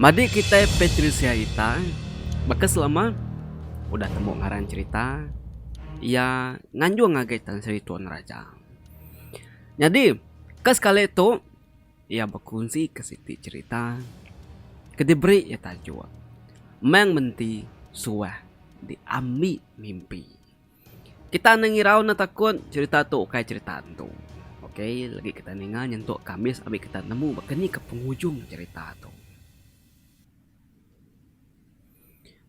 Madi kita Patricia Ita, maka selama udah temu ngaran cerita, ya nganjung ngagetan serituan raja. Jadi, kes kali itu, ya berkunci ke siti cerita, kediberi ya tajwa. Meng menti suah diambil mimpi. Kita nengirau na takut cerita tu kayak cerita tu. Oke, lagi kita ningan nyentuk Kamis abis kita nemu bakal ke penghujung cerita tu.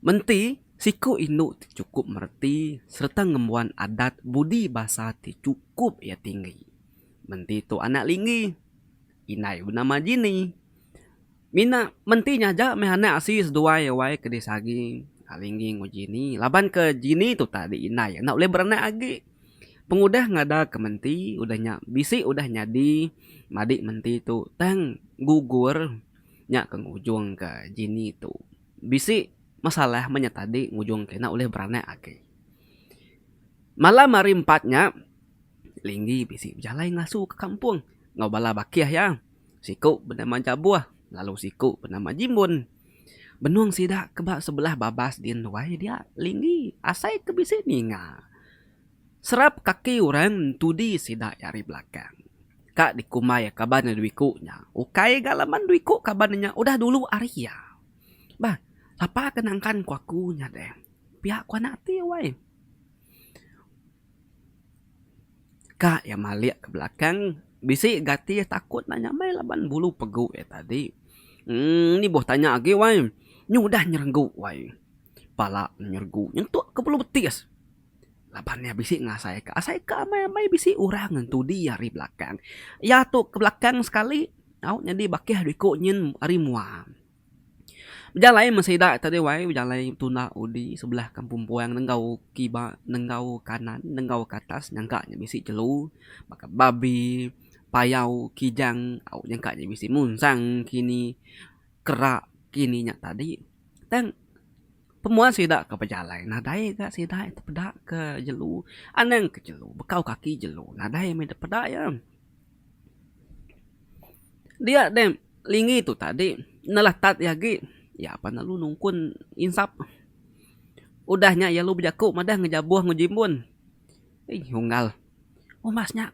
Menti, siku inu cukup merti serta ngemuan adat budi bahasa ti cukup ya tinggi. Menti tu anak linggi, inai bernama Jini. Mina mentinya aja mehana asis dua ya wae ke desagi. Alinggi ngujini, laban ke Jini tu tadi inai, nak boleh beranak agi. Pengudah ngada ke menti, udahnya bisi udah nyadi, madik menti tu tang gugur nyak ke ngujung ke Jini tu. Bisi masalah tadi ngujung kena oleh beranak ake. Malam hari empatnya, Linggi bisi berjalan ngasuh ke kampung. Ngobala bakiah ya. Siku bernama Jabuah, lalu siku bernama Jimbun. Benuang sidak kebak sebelah babas din wai dia Linggi asai ke bisi ninga. Serap kaki orang tudi sidak yari belakang. Kak dikumai kabarnya duikunya. Ukai galaman duiku kabarnya udah dulu Arya. Bah, apa kenangkan kuakunya deh. Pihak ku nanti wai. Kak yang maliak ke belakang. Bisi gati takut nanya mai laban bulu pegu ya tadi. Ni boh tanya lagi wai. Nyudah nyerenggu wai. Pala nyerenggu. Nyentuk ke bulu betis. Labannya bisi ngasai ke. Asai ke mai bisi orang ngentu dia di belakang. Ya tuh ke belakang sekali. Awaknya di bakih duiku nyin ari muam. Berjalan masih dak tadi wai berjalan tuna udi sebelah kampung puang nenggau kiba nenggau kanan nenggau ke atas nyangkanya bisi celu maka babi payau kijang au nyangkanya bisi munsang kini kerak kini nyak tadi tang pemuan sidak ke pejalan nadai gak sidak pedak ke jelu aneng ke jelu bekau kaki jelu nadai me pedak ya dia dem Linggi tu tadi nelatat yagi ya apa lu nungkun insap udahnya ya lu bejaku madah ngejabuh ngejimbun hunggal masnya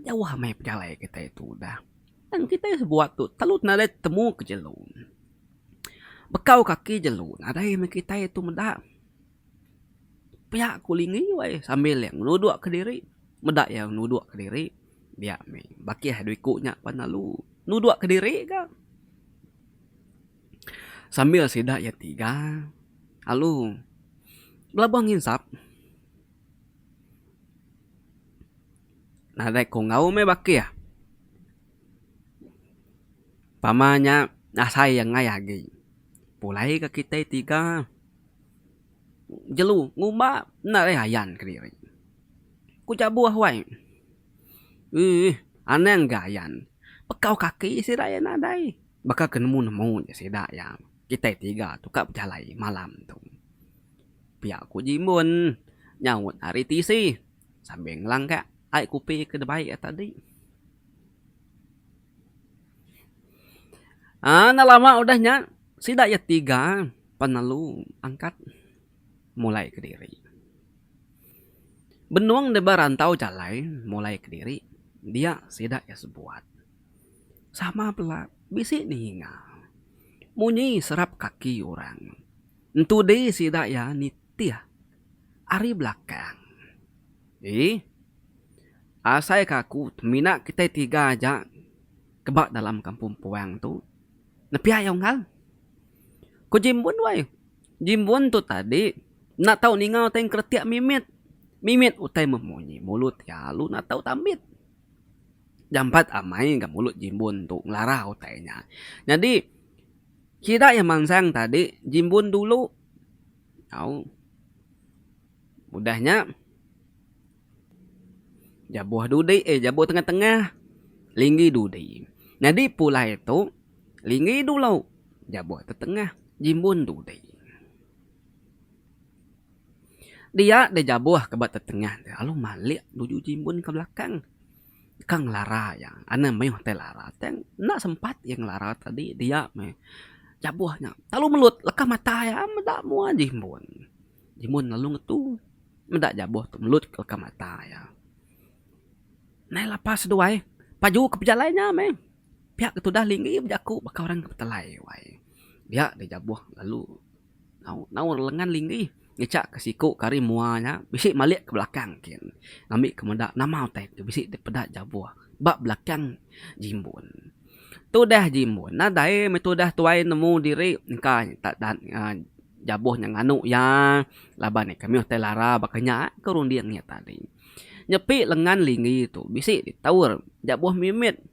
jauh hamai pejalai kita itu udah dan kita sebuat tuh talut nada temu ke jelu bekau kaki jelu nada yang kita itu medak pihak kulingi wai sambil yang nuduk ke diri medak yang nuduk ke diri dia me bakih duikunya panalu nuduk ke diri kan sambil sidak ya tiga. Lalu belabang insap. Nah, dek ngau me baki ya. Pamanya asai yang ngayagi. Pulai ke kita tiga. Jelu ngumba na hayan ke diri. Ku cabuah wai. Aneh gayan. Pekau kaki si raya nadai. Baka kenemu ya sidak ya. Kita tiga tu kap berjalan malam tu. Pihak ku Jimbun nyaut hari tisi sambil ngelangkak air kopi ke debai tadi. Nah lama udahnya sidak ya tiga penalu angkat mulai ke diri. Benuang de barantau jalan mulai ke diri dia sidak ya sebuat. Sama pula bisi ninga. Munyi serap kaki orang. Entu deh sidak ya nitia. Ari belakang. Asai kaku mina kita tiga aja kebak dalam kampung puang tu. Nepi ayong hal. Ko Jimbun wai. Jimbun tu tadi nak tahu ningau teng kertiak mimit. Mimit utai memunyi mulut ya lu nak tahu tambit. Jampat amai ke mulut Jimbun tu ngelarah utainya. Jadi kita yang mangsang tadi Jimbun dulu. Tahu. Mudahnya Jabuah dudi Jabuah tengah-tengah. Linggi dudi. Jadi pula itu Linggi dulu. Jabuah tengah. Jimbun dudi. Dia de Jabuah ke bat tengah. Lalu malik duju Jimbun ke belakang. Kang lara yang ana may hotel lara. Teng nak sempat yang lara tadi dia me Jabuhnya talu melut lekah mata ya medak mua jimun. Jimun lalu ngetu medak jabuh tu melut lekah mata ya. Nai lapas duai paju ke pejalainya meh. Pihak itu dah linggi berjaku bakal orang ke petelai wai. Dia jabuh lalu nau lengan linggi ngecak ke siku kari muanya bisik malik ke belakang kin. Ngambil ke mendak nama teh bisik depedak jabuh. Bak belakang jimun. Tu dah jimun. Nah dai metu dah tuai nemu diri engka tak dan jabuh yang anu ya laban ni kami hotel lara bakanya kerun dia nya tadi. Nyepi lengan linggi itu bisik ditawur jabuh mimit.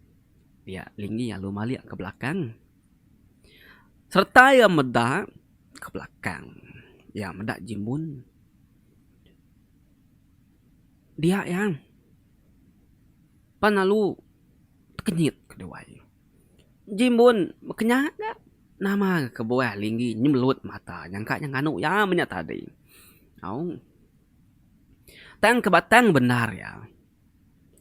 Dia linggi lalu malik ke belakang. Serta yang medak ke belakang. Ya medak jimun. Dia yang panalu kenyit kedua. Jimun makanya nama ke bawah linggi nyemelut mata nyangka yang anu ya menya tadi. Au. Tang ke batang benar ya.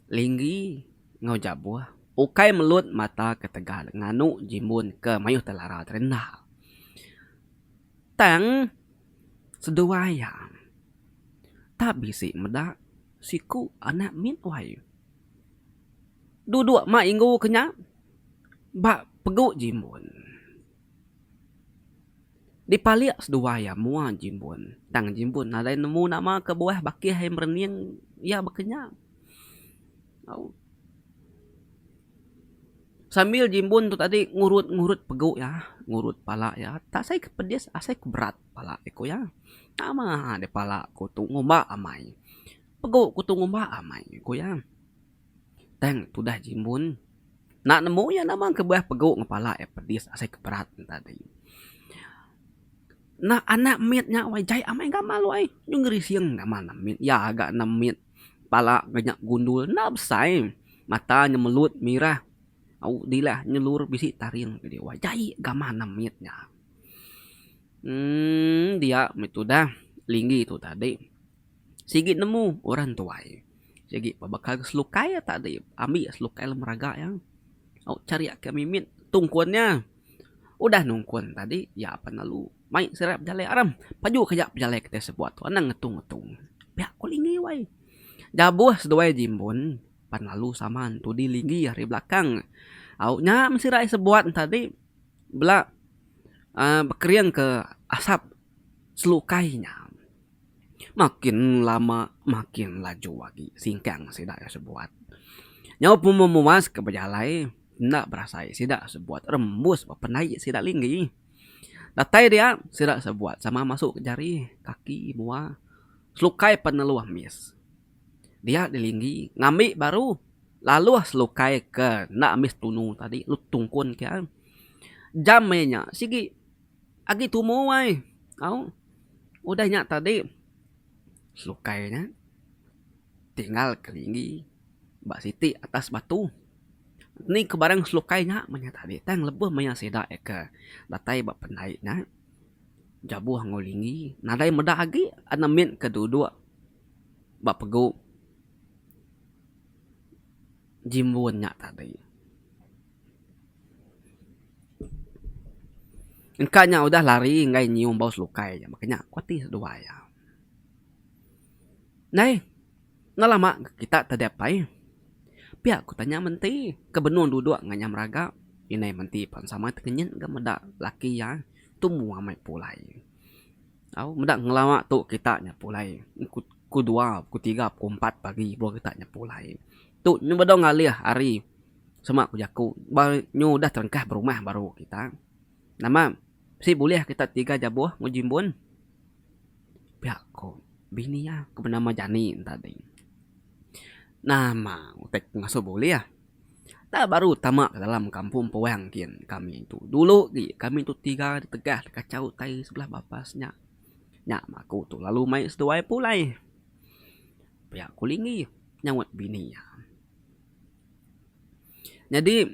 Linggi ngau jabuh. Ukai melut mata ke tegal nganu jimun ke mayuh telara terendah. Tang sedua ya. Tak bisi medak siku anak min wai. Duduk mak inggu kenya. Bak peguk jimun. Dipaliak sedua ya mua jimun. Tang jimun ada nemu nama ke bawah baki hai merening ya bekenya. Sambil jimbun tu tadi ngurut-ngurut peguk ya, ngurut pala ya. Tak saya kepedis, asai keberat pala eko ya. Nama de pala ko tu ngomba amai. Peguk ko tu ngomba amai ko ya. Teng tu dah jimbun. Nak nemu ya nama ke bawah peguk ngepala pedis asai keberat tadi. Nah anak mitnya wajai amai gamal wai. Yung ngeri gamal namit. Ya agak namit. Pala banyak gundul. Nah besai. Matanya melut mirah. Au dilah nyelur bisi taring ke dia wajai gamal namitnya. Dia itu dah linggi itu tadi. Sigit nemu orang tuai. Sigit pabakal selukai tadi. Ambil selukai lemeraga yang. Au cari ke mimit tungkuannya. Udah nungkuan tadi ya apa nalu. Mai serap jalai aram. Paju kejap jalai kita sebuat tu. Anang ngetung-ngetung. Pihak ko linggi wai. Jabuh seduai jimbun. Pan lalu saman tu di linggi hari belakang. Au nya mesirai sebuat tadi. Belak. Berkeriang ke asap selukainya. Makin lama makin laju lagi. Singkang sidak sebuat. Nyawa pun memuas ke bejalai. Nak berasai sidak sebuat. Rembus penai sidak linggi. Datai dia sidak sebuat sama masuk ke jari kaki mua. Selukai peneluah mis. Dia dilinggi ngambil baru lalu selukai ke nak mis tunu tadi lu tungkun ke jamnya sigi agi tumo wai. Au udahnya tadi selukainya tinggal kelinggi Mbak Siti atas batu. Ni kebarang selukainya menya tadi tang lebih menya sedak ke datai bak pendaiknya jabuh ngolingi nadai medak agi anamin kedua bak peguk jimbunnya tadi. Engkanya udah lari ngai nyium bau selukai ya makanya kuati sedua ya. Nah, lama kita tadi apa ya? Pihak ku tanya menti kebenun duduk nganyam raga. Ini menti pan sama tekenyen ke medak laki ya. Tu mua mai pulai. Au medak ngelama tu kita nya pulai. Ku dua, ku tiga, ku empat pagi baru kita nya pulai. Tu nyu bedong ngalih hari. Semak ku jaku. Nyu dah terengkah berumah baru kita. Nama si boleh kita tiga jabuh ngujimbun. Pihak ku bini ya ku bernama Jani tadi. Nama utek ngasuh boleh ya. Tak baru tamak dalam kampung Pewang kian kami itu. Dulu kami itu tiga di Tegah kacau tai sebelah bapasnya. Nyak maku tu lalu mai seduai pulai. Pihak kulingi nyawat bini ya. Jadi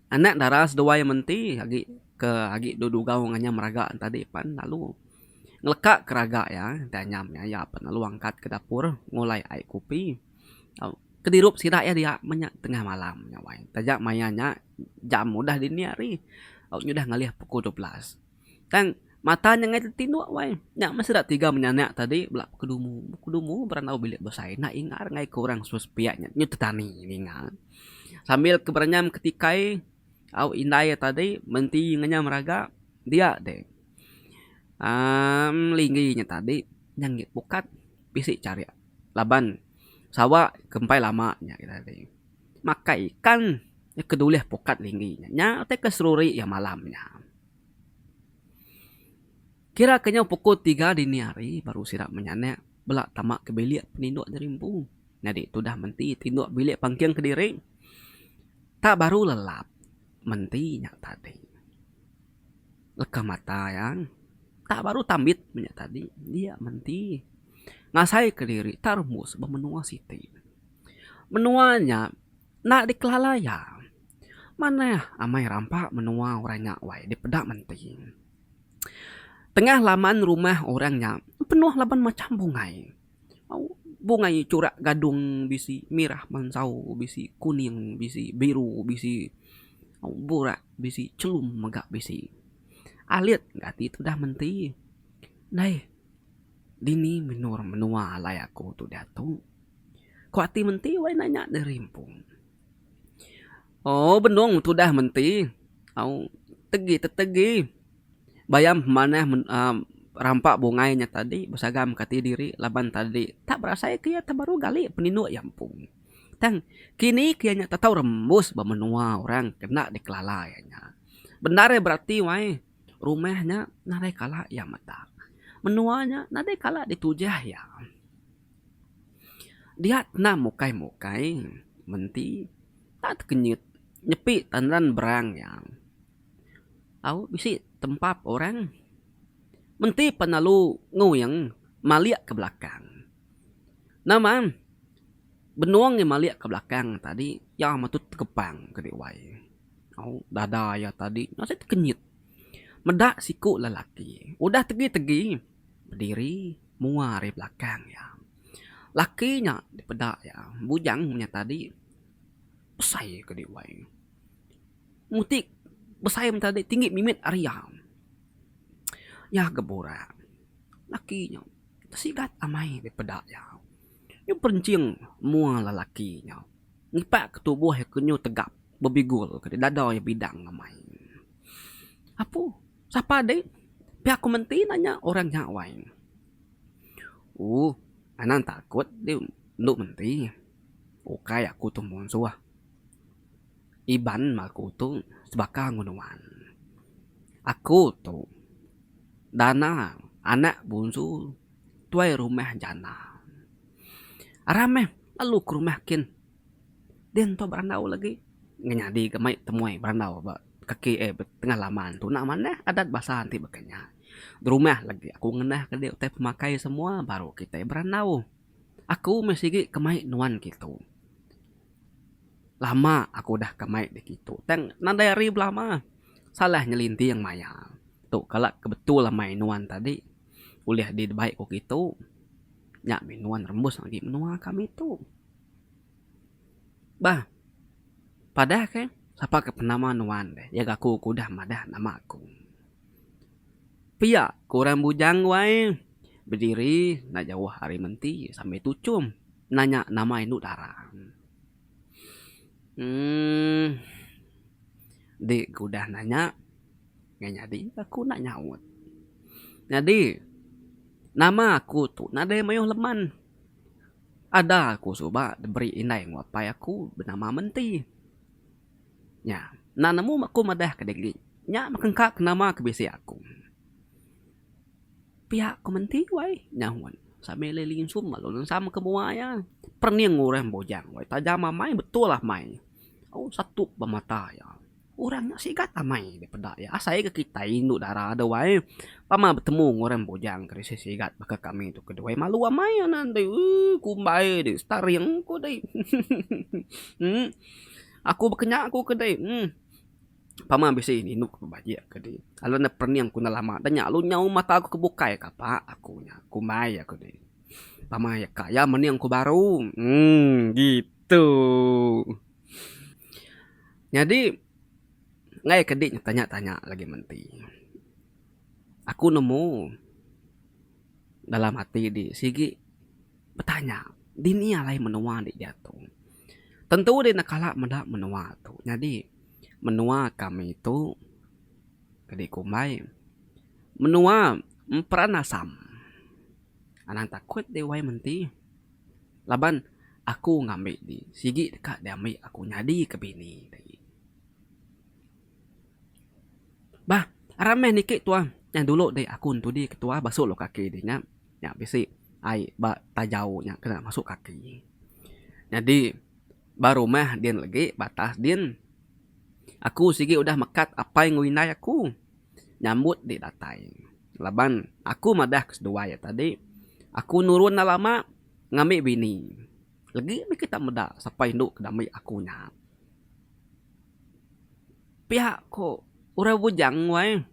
anak darah seduai menti agi dudu gau nganya meraga tadi pan lalu ngelekak keraga ya tanyamnya ya pan lalu angkat ke dapur ngulai air kopi. Kedirup sidak ya dia menyak tengah malam nyawai. Tajak mayanya jam udah dini hari. Aku nyudah ngalih pukul 12. Tang matanya ngai tinduk wai. Nyak masih dak tiga menyanak tadi belak kedumu beranau bilik besai. Nak ingar ngai kurang sus piaknya nyu tetani ningal. Sambil keberanyam ketikai au indai tadi menti ngenya meraga dia deh. Lingginya tadi nyangit bukat bisik cari laban sawa kempai lamanya kita tadi. Maka ikan kedulih pokat lingginya. Nya te keseruri ya malamnya. Kira kenya pukul 3 dini hari baru sirak menyanek belak tamak ke bilik peninduk jerimpu. Jadi itu dah menti tinduk bilik pangkiang kediri. Tak baru lelap mentinya tadi. Leka mata yang tak baru tambit minyak tadi dia menti ngasai kediri tarmus bemenua siti. Menuanya nak dikelalaya. Mana amai rampak menua orangnya wai di pedak menti. Tengah laman rumah orangnya penuh laban macam bungai. Bungai curak gadung bisi merah mansau bisi kuning bisi biru bisi burak bisi celum megak bisi. Alit gati itu dah menti. Nai dini minur menua layaku tu datu. Kau hati menti wai nanya derimpung. Oh benong tu dah menti. Au tegi. Bayam mana rampak bungainya tadi bersagam kati diri laban tadi tak berasa kia tak baru gali peninduk yampung. Tang kini kianya tak tahu rembus bemenua orang kena dikelalainya. Benar berarti wai rumahnya nadai kala ya mata. Menuanya nadai kala ditujah ya. Dia na mukai menti tak kenyit nyepi tandan berang yang. Au bisi tempat orang menti penalu nguyang maliak ke belakang. Nama benuang yang maliak ke belakang tadi ya matut kepang ke diwai. Au dada ya tadi nasi kenyit. Medak siku lelaki. Udah tegi berdiri muari belakang ya. Lakinya dipedak ya. Bujangnya tadi besai ke diwai. Mutik besai tadi tinggi mimit Arya. Ya gebora. Lakinya tersigat amai dipedak ya. Yung pencing mua lelakinya. Ngipak ketubuh ya kenyu tegap. Bebigul ke dada ya bidang amai. Apa? Siapa deh? Pihak menti nanya orang nyawai. Anan takut dia nduk menti. Kaya aku tuh monsuah. Iban aku tuh sebaka ngunuan. Aku tuh dana anak bunsu tuai rumah jana. Arame lalu ke rumah kin. Den to berandau lagi. Nganyadi kemai temuai berandau kaki tengah laman tu nak mana adat bahasa nanti bekenya. Di rumah lagi aku ngenah ke dia teh pemakai semua baru kita berandau. Aku masih kemai nuan gitu. Lama aku dah kemai di gitu. Teng nadari lama. Salah nyelinti yang maya. Tuh kalau kebetul lah main nuan tadi. Uliah di baik kok gitu. Nyak minuan rembus lagi menua kami tu. Bah. Padahal kan siapa ke penama nuan deh. Ya aku kudah madah nama aku. Pia kurang bujang wai. Berdiri nak jauh hari menti sampai tucum. Nanya nama induk darah. Dik kudah nanya. Nggak jadi aku nak nyaut. Jadi nama aku tu nade mayuh leman. Ada aku coba diberi indai ngapai aku bernama menti. Ya, nanamu aku madah ke degli. Nya makengkak nama kebisi aku. Pihak komenti wai nyahuan. Sambil lilin sum malu sama kemuaya. Perniang orang bojang wai tajam mai betul lah mai. Satu pemata ya. Orangnya sigat amai daripada ya. Asai ke kita induk darah ada wai. Pama bertemu orang bojang krisis sigat baka kami tu kedua malu amai nanti. Kumbai di stariang ko dai. Aku berkenyak aku kedai. Pama bisa ini nuk bajak kedai. Kalau na perniang ku na lama tanya lu nyau mata aku kebukai kapa aku nya. Kumbai aku dai. Pama ya kaya meniang ku baru. Gitu. Jadi Ngai kedik tanya-tanya lagi menti. Aku nemu dalam hati di sigi bertanya. Dini alai menua di jatuh. Tentu dia nakala mendak menua tu. Jadi menua kami itu kedik kumai. Menua peranasam. Anang takut dia wai menti. Laban aku ngambil di sigi dekat dia ambil aku nyadi ke bini. Bah, ramai nikik tuan. Yang dulu deh aku tu di ketua basuh lo kaki dia nya bisi ai ba tajau nya kena masuk kaki. Jadi baru mah dia lagi batas dia. Aku sigi udah mekat apa yang nguinai aku. Nyambut di datai. Laban aku madah kedua ya tadi. Aku nurun na lama ngambil bini. Lagi kita meda sampai induk kedamai aku nya. Pihak kok ura bujang wai.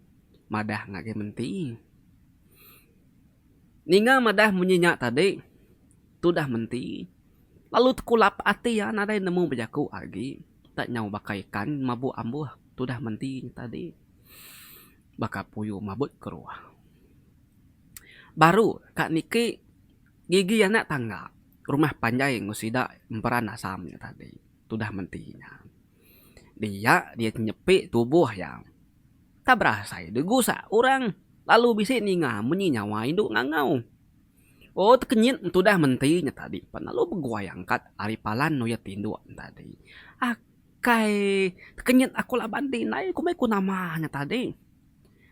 Madah ngake menti. Ninga madah menyenyak tadi. Tu dah menti. Lalu tekulap hati ya nadai nemu bejaku lagi. Tak nyau bakaikan mabuk ambuh. Tu dah menti tadi. Baka puyu mabut keruah. Baru kak Niki gigi anak tangga. Rumah panjai ngusida emperan asamnya tadi. Tu dah mentinya. Dia nyepik tubuh yang tak berasa degusa orang lalu bisa ninga menyinyawai induk ngangau. Oh terkenyit tu dah mentinya tadi. Lalu beguayang kat aripalan no ya tindu tadi. Akai terkenyit aku lah bandinai aku mai ku namanya tadi.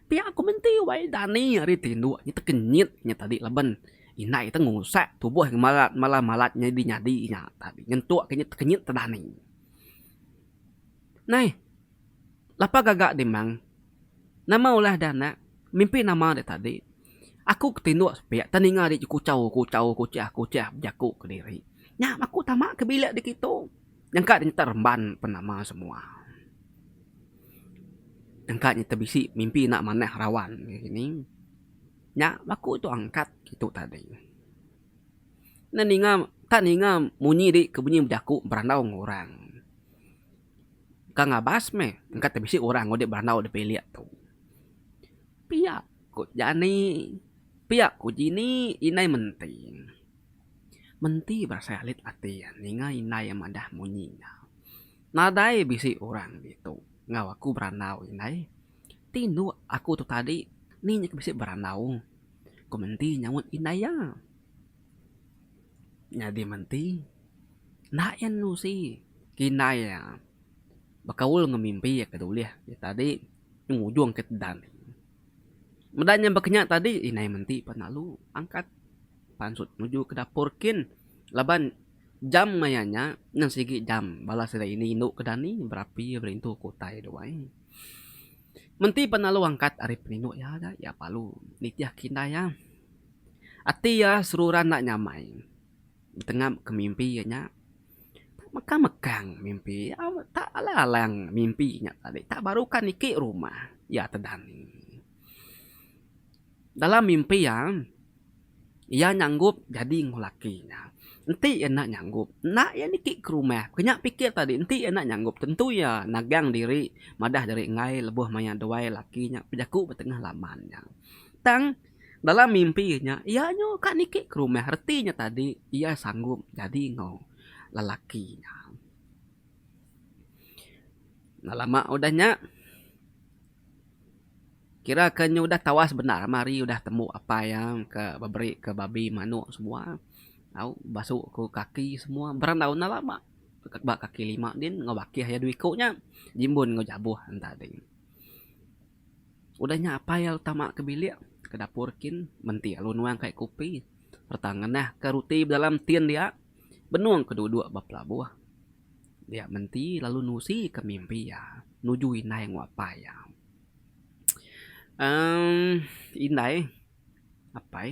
Pihak aku menti wai dani ari tindu nya terkenyitnya tadi laban. Inai itu ngusak tubuh yang malat nyadi-nyadinya tadi. Nyentuk kenyit terdani. Nah, lapa gagak dimang. Nama ulah dana, mimpi nama dia tadi. Aku ketinduk sepiak, teninga dia kucau, jaku ke diri. Nya, aku tamak ke bilik di kitu. Yang kak dia teremban penama semua. Yang kak dia terbisi mimpi nak maneh rawan. Ini. Nya, aku itu angkat gitu tadi. Tak ninga munyi di kebunyi jaku berandau ngorang. Kang abas me, engkat terbisi orang ngode berandau de peliak tu. Pihak ku jani, pihak ku jini inai menti. Menti berasa alit ati ninga inai yang madah munyinya. Nadai bisi orang gitu. Ngaw aku berandau inai. Tindu aku tu tadi ninya bisi berandau. Ku menti nyamut inai ya. Nyadi menti. Nak yan nu si kinai ya. Bakawul ngemimpi ya keduli ya. Tadi ngujung ke dan. Medanya berkenyak tadi inai menti penalu angkat pansut menuju ke dapur kin laban jam mayanya nang sigi jam balas dari ini induk ke dani berapi berintu kutai doai menti penalu angkat ari peninduk ya palu nitiah kinaya ati ya seruran nak nyamai di tengah kemimpi ya nya mekang mimpi tak alang mimpinya tadi tak barukan niki rumah ya tedani. Dalam mimpi yang ia nyanggup jadi ngulakinya. Nanti enak nyanggup. Nak ya niki ke rumah. Kenyak pikir tadi. Nanti enak nyanggup. Tentu ya nagang diri. Madah dari ngai lebuh maya doai lakinya. Pejaku bertengah lamannya. Tang dalam mimpinya. Ia nyo kak niki ke rumah. Artinya tadi. Ia sanggup jadi ngau lelakinya. Nah lama udahnya. Kira kenya udah tawas benar mari udah temu apa yang ke baberi ke babi manuk semua tahu basuh ke kaki semua berandau na lama bak kaki lima din ngawaki haya duikunya jimbun ngajabuh tadi udahnya apa yang utama ke bilik ke dapur kin menti alun nuang kayak kopi pertangan nah ke ruti dalam tien dia benuang kedua-dua bapelabuh dia menti lalu nusi ke mimpi ya nuju inai ngapa ya inai apa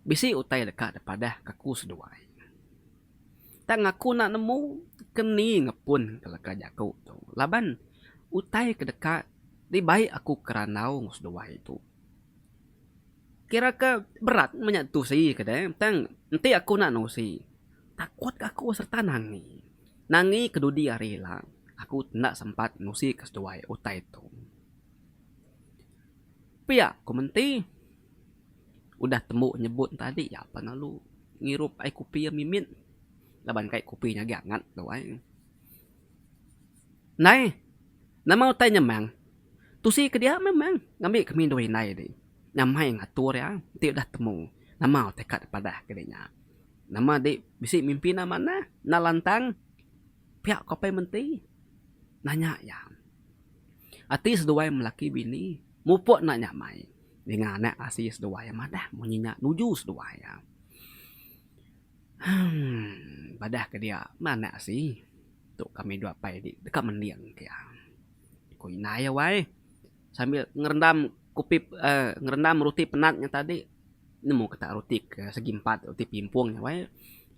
bisi utai dekat daripada kaku seduai tak ngaku nak nemu keni ngepun kelaka jaku tu laban utai ke dekat di baik aku keranau seduai itu kira ke berat menyatu si kedai tang nanti aku nak nusi takut aku serta nangi kedudi arila Aku tidak sempat nusi ke seduai utai itu. Pia ku menti udah temu nyebut tadi ya apa nalu ngirup ai kopi yang mimin. Laban kai kopinya gangat tuh ai. Nai, nama utai nyemang. Tusi ke dia memang ngambil kami doi nai di. Nyamai ngatur ya, ti udah temu. Nama utai kat pada kedenya. Nama di bisi mimpi nama na lantang. Pihak kopi menti. Nanya ya. Ati seduai melaki bini. Mupuk nak nyamai. Dengan anak asih seduai madah. Munyinya nuju seduai ya. Badah ke dia. Mana sih? Tuh kami dua pai di dekat mendiang kia. Ko inaya wai. Sambil ngerendam ngerendam roti penatnya tadi. Nemu kata roti ke segi empat. Roti pimpungnya wai.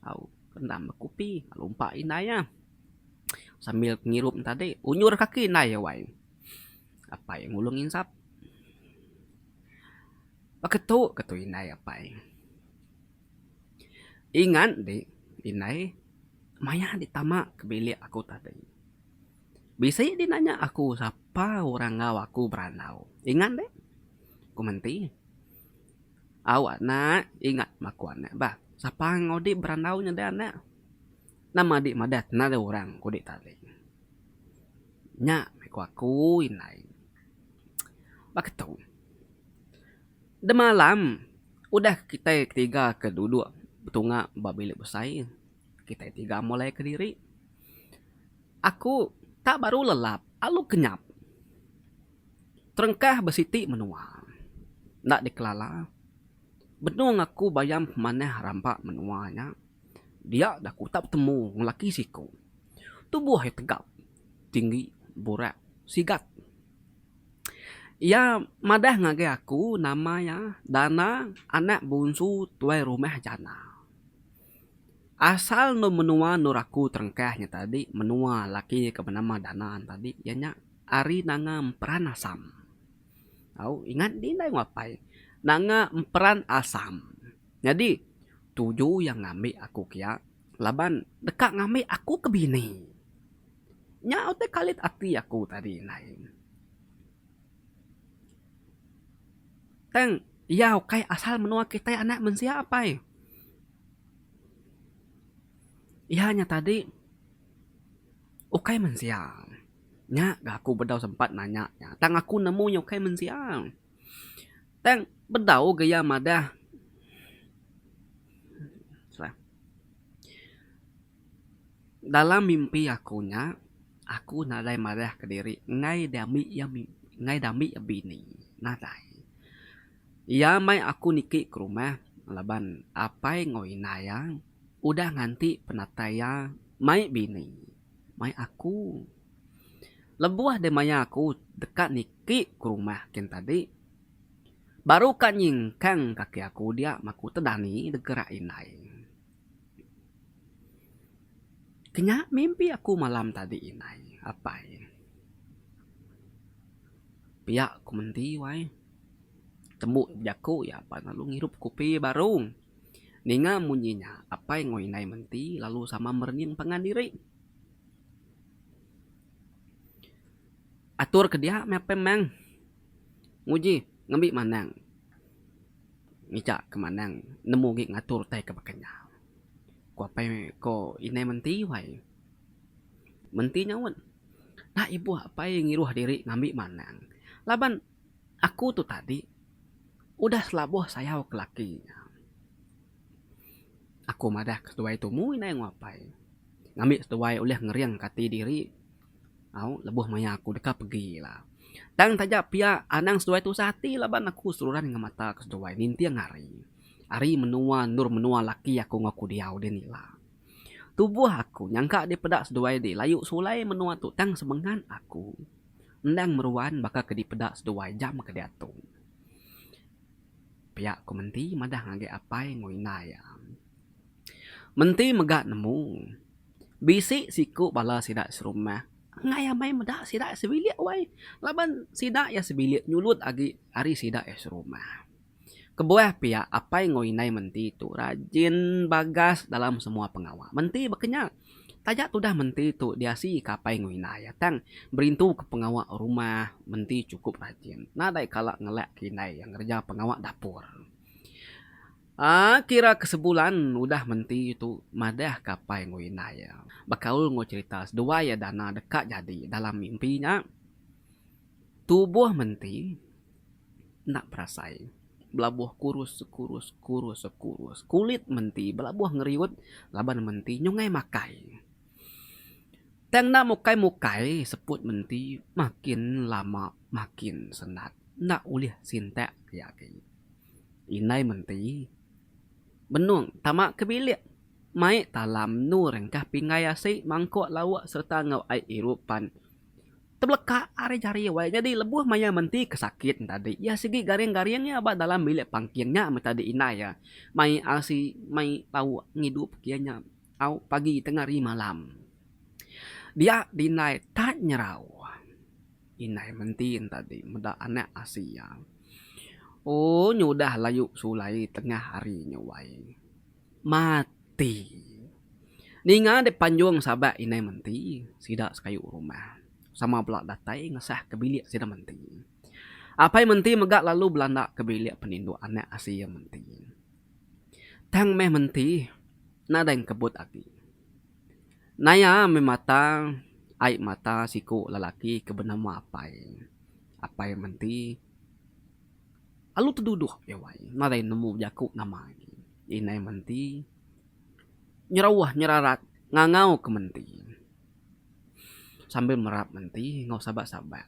Au rendam kopi. Lompak inaya. Sambil ngirup tadi, unyur kaki naya wai. Apa yang ngulung insap? Paketu ketu inai apa yang? Ingat di inai maya ditama ke bilik aku tadi. Bisa dinanya aku siapa orang ngawaku beranau. Ingat deh. Ku menti. Awak nak ingat maku anak bah. Siapa ngodi beranau nya deh anak. Nama dik madat nada orang ku dik tadi. Nya meku aku inai. Paketu. De malam udah kita tiga keduduk betungga babilik besai. Kita tiga mulai ke diri. Aku tak baru lelap, alu kenyap. Terengkah besiti menua. Ndak dikelala. Benung aku bayam maneh rampak menuanya. Dia dah ku tak bertemu ngelaki siku. Tubuh yang tegap, tinggi, burak, sigat. Ya madah ngage aku namanya Dana anak bungsu tuai rumah jana. Asal no menua nuraku terengkahnya tadi menua laki ke bernama Dana tadi ianya Ari nanga emperan asam. Tahu ingat di nai ngapai? Nanga emperan asam. Jadi tujuh yang ngambil aku kia laban dekat ngambil aku ke bini. Nya ote kalit akti aku tadi naik. Teng, ya okay, asal menua kita anak mensia apa ya? Iya nya tadi okay mensia. Nya gak aku bedau sempat nanya. Tang aku nemu nya okay mensia. Teng bedau gaya madah. Dalam mimpi akunya, aku nadai madah ke diri ngai dami ya bini. Nadai. Ya mai aku niki ke rumah laban apa ngoi naya udah nganti penataya mai bini. Mai aku. Lebuah de maya aku dekat niki ke rumah ken tadi. Baru kan nyingkang kaki aku dia maku tedani degera inai. Kenya mimpi aku malam tadi inai. Apa ya? Pihak ku menti wai. Temu jaku ya apa lalu ngirup kopi baru. Ninga munyinya apa yang ngoinai menti lalu sama merning pengandiri. Atur ke dia mepe mang. Nguji ngambil manang. Ngicak ke manang nemu gik ngatur teh ke bakanya. Ko apa ko inai menti wai. Menti nyawan. Nah ibu apa yang ngiruh diri ngambil manang. Laban aku tuh tadi udah selabuh saya ke lakinya. Aku madah ketuai tumu inai ngapai. Ngambil ketuai oleh ngeriang kati diri. Au lebuh maya aku dekat pergi lah. Tang tajak pia anang setuai tu sati laban aku sururan ngamata ketuai ninti ngari. Ari menua nur menua laki aku ngaku diau denila. Tubuh aku nyangka di pedak seduai di layu sulai menua tu tang semengan aku. Endang meruan baka ke di pedak seduai jam ke diatung. Pihak ku menti madah ngage apai ngoinaya. Menti megak nemu. Bisi siku bala sidak serumah. Ngaya mai medak sidak sebilik wai. Laban sidak ya sebilik nyulut agi ari sidak ya serumah. Kebuah pihak apa yang ngoinai menti itu rajin bagas dalam semua pengawal. Menti bekenya Tajak tu dah menti tu dia si kapai nguinai ya tang berintu ke pengawak rumah menti cukup rajin. Nadai kalak ngelak kinai yang kerja pengawak dapur. Kira kesebulan udah menti itu madah kapai nguinai ya. Bakaul ngo cerita dua ya dana dekat jadi dalam mimpinya. Tubuh menti nak perasai. Belabuh kurus. Kulit menti belabuh ngeriut laban menti nyungai makai. Tang nak mukai seput menti makin lama makin senat. Nak ulih sintek yakin. Inai menti. Benung tamak kebilik. Mai talam nur engkah pingai asik mangkok lawak serta ngau ai irupan. Tebleka are jari wai jadi lebuh maya menti kesakit tadi. Ya segi garing-garingnya abah dalam bilik pangkingnya tadi inai ya. Mai asi mai lawak ngidup kianya. Au pagi tengah hari malam. Dia dinai tak nyerau. Inai mentin tadi. Muda anak Asia. Oh nyudah layu sulai tengah hari nyuwai. Mati. Ninga de panjung sabak inai menti. Sidak sekayu rumah. Sama belak datai ngesah ke bilik sida menti. Apai menti megak lalu belanda ke bilik penindu anak Asia menti. Tang meh menti. Nada yang kebut lagi. Naya memata air mata siku lelaki ke bernama Apai menti. Alu terduduh ya wai. Nada yang nemu jakuk nama ini. Inai menti. Nyerawah nyerarat ngangau ke menti. Sambil merap menti ngau sabak-sabak.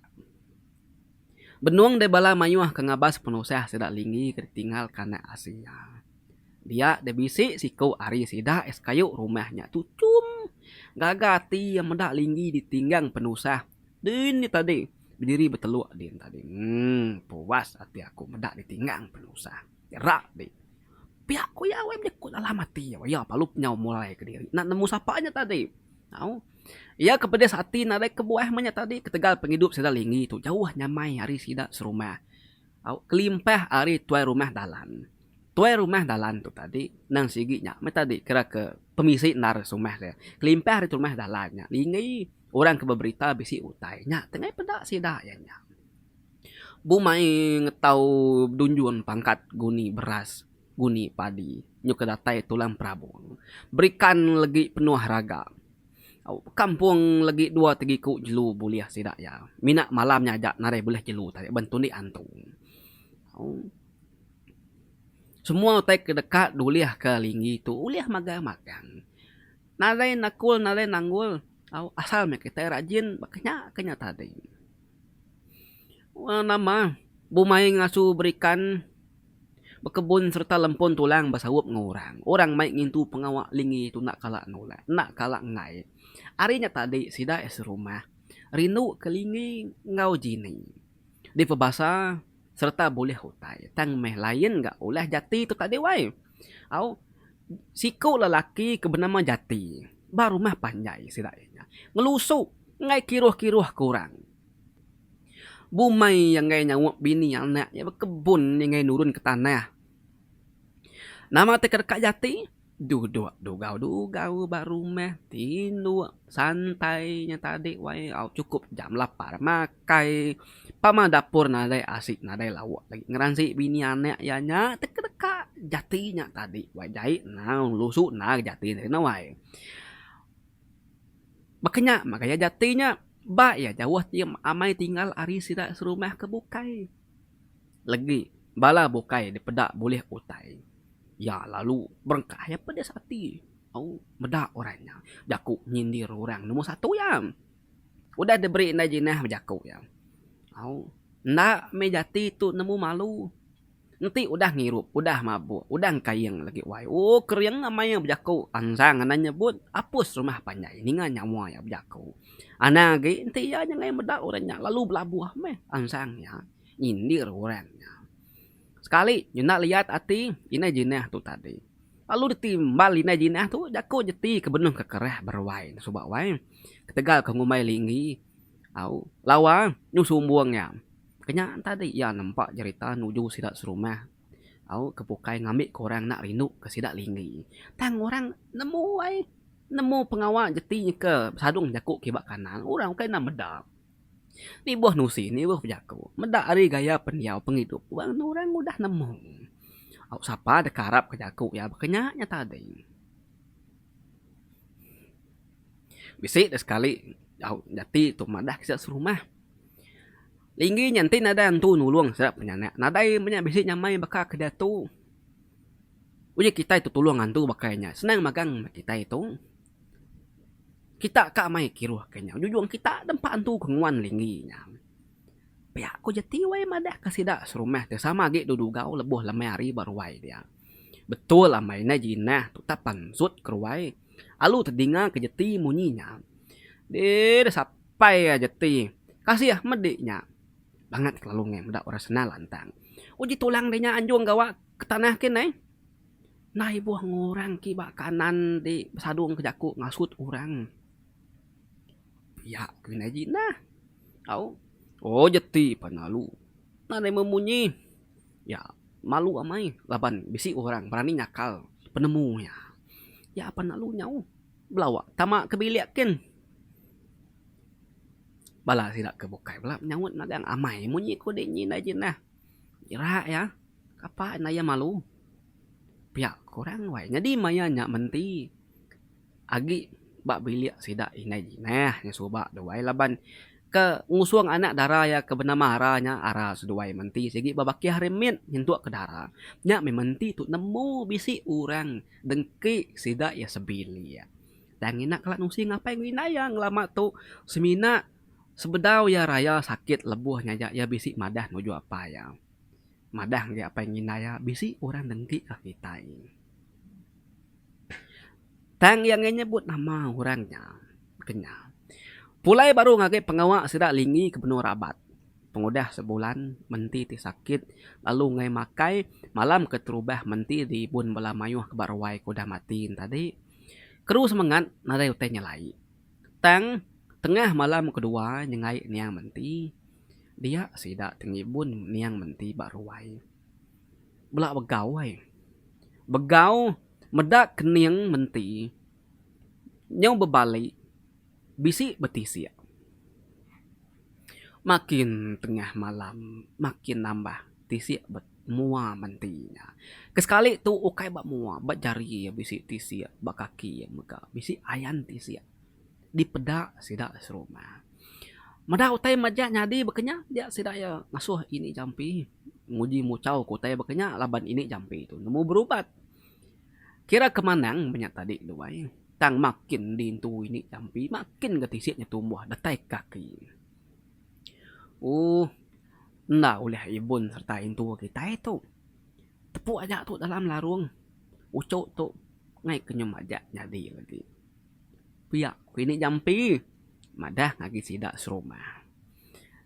Benuang de bala mayuah ke ngabas penusah sedak linggi ketinggal kana Asia. Dia de bisik siku ari sida es kayu rumahnya tu cum. Gagati yang mendak linggi ditinggang penusah. Din ni tadi. Berdiri berteluk din tadi. Puas hati aku mendak ditinggang penusah. Gerak di. Pihak ku ya wem dekut dalam hati. Ya palup nyau mulai ke diri. Nak nemu sapanya tadi. Tahu? Ia kepedes hati nadai kebuahnya tadi. Ketegal penghidup sida linggi tu. Jauh nyamai hari sida serumah. Kelimpah hari tuai rumah dalan. Tuai rumah dalan tu tadi. Nang siginya. Tadi kira ke pemisik nar sumah saya. Kelimpah hari rumah dalannya. Linggi orang keberita bisi utainya. Tengah pedak sida ya nya. Bumai ngetau dunjun pangkat guni beras. Guni padi. Nyuk kedatai tulang prabung. Berikan lagi penuh raga. Kampung lagi 2-3 ku jelu boleh sida ya. Minak malamnya ajak narai boleh jelu tadi. Bantu ni antung. Semua utai kedekat duliah ke linggi tu. Uliah magang-magang. Narai nakul, narai nanggul. Asal kita rajin. Kenya tadi. Nama. Bumai ngasu berikan. Berkebun serta lempun tulang basawup ngorang. Orang maik ngintu pengawak linggi tu nak kalak nolak. Nak kalak ngai. Arinya tadi sida es rumah. Rindu ke linggi ngau jini. Di pebasa serta boleh hutai. Tang meh lain gak oleh jati tu tadi wai. Siku lelaki ke bernama Jati. Baru mah panjai sidaknya. Ngelusuk. Ngai kiruh-kiruh kurang. Bumai yang ngai nyawak bini anak. Ya berkebun yang ngai nurun ke tanah. Nama dekat Jati. Dugau baru meh. Tindu santainya tadi wai. Cukup jam lapar makai. Pama dapur nadai asik nadai lawak lagi. Ngeransi bini anak ya nya. Dekat Jatinya tadi. Wai jahit nah lusuk nah Jati na wai. Makanya Jatinya. Ba ya jauh tiam amai tinggal ari sida serumah ke bukai. Lagi bala bukai dipedak boleh utai. Ya lalu berkah ya pedas hati. Medak orangnya. Jaku nyindir orang nomor 1 ya. Udah diberi najinah jaku ya. Ndak mejati tu nemu malu. Nanti udah ngirup, udah mabuk, udah kayang lagi wai. Keriang namanya berjaku. Ansang ananya nyebut, apus rumah panjai. Ini nggak nyawa ya berjaku. Anak ge ente ya jangan medak orangnya. Lalu belabuh meh ansangnya. Nyindir orangnya. Sekali, nyuna lihat ati, ini jinah tu tadi. Lalu ditimbal ini jinah tu, jaku jeti kebenuh kekereh berwai. Subak wai. Ketegal ke ngumai linggi. Lawa, nyusum buangnya. Kenya tadi ya nampak cerita nuju sidak serumah. Kepukai ngambil ke orang nak rindu ke sidak linggi. Tang orang nemu wai. Nemu pengawal jeti ke sadung jakuk kibak kanan, orang kena medak. Ni buah nusi ni buah jaku. Medak ari gaya pendiau penghidup. Orang udah nemu. Au sapa ada karap ke jaku ya bekenyaknya tadi. Bisik dah sekali. Au jati tu madah kisah serumah. Linggi nyanti nada antu nulung sedap penyanak. Nadai banyak bisik nyamai baka ke datu. Uji kita itu tolong antu bakainya. Senang magang kita itu. Kita kak mai kiruh kenya. Jujuang kita dempak antu kenguan linggi nya. Pihak ko jati wai madah kasida serumah teh sama ge dudu gau lebuh lamai hari baru wai dia. Betul lamai na jinah tu tapan sut keruai. Alu terdinga ke jati munyinya. Dia sampai ya jati. Kasih ya mediknya. Banget kalau ngem dak ora senal lantang. Uji tulang denya anjung gawa ke tanah kene. Nah buah ngurang kibak kanan di sadung kejaku ngasut orang. Ya kena jinah. Au. Oh jeti panalu. Nade memunyi. Ya malu amai laban bisi orang berani nyakal penemunya. Ya panalu nyau. Belawak tamak kebiliakin. Bala tidak kebukai belak nyawut nagang amai munyi ko de nyina jinah. Ira ya. Kapa naya malu. Pihak kurang wai jadi maya nyak menti. Agi bak biliak sida inai jinah nya suba dewai laban ke ngusuang anak dara ya ke bernama aranya ara seduai menti segi babaki harimit nyentuak ke dara nya mementi tu nemu bisi urang dengki sida ya sebili ya dan ina kelak nusi ngapai winaya ngelama tu semina sebedau ya raya sakit lebuhnya ya bisi madah nuju apa ya madah ge apa nginaya bisi urang dengki ka kita ini tang yang nyebut nama orangnya kenyal. Pulai baru ngake pengawak sida lingi ke benua rabat. Pengudah sebulan menti ti sakit lalu ngai makai malam keterubah menti di bun bala mayuh ke barwai kuda matiin tadi. Keru semangat nadai uteh nyelai. Tang tengah malam kedua nyengai niang menti. Dia sida tengi bun niang menti barwai. Belak begau ai. Begau medak keniang menti nyau berbalik bisi betisia makin tengah malam makin nambah tisia bet mua mentinya kesekali tu ukai bak mua bak jari ya bisi tisia bak kaki ya mega bisi ayan tisia di pedak sida serumah mada utai maja nyadi bekenya dia sida ya ngasuh ini jampi nguji mucau kutai bekenya laban ini jampi itu nemu berubat kira kemanang banyak tadi luai. Tang makin dintu ini jampi makin getisitnya tumbuh datai kaki. Nda oleh ibun serta intu kita itu. Tepuk aja tu dalam larung. Ucuk tu ngai kenyum aja jadi lagi. Piak ini jampi. Madah ngagi sidak serumah.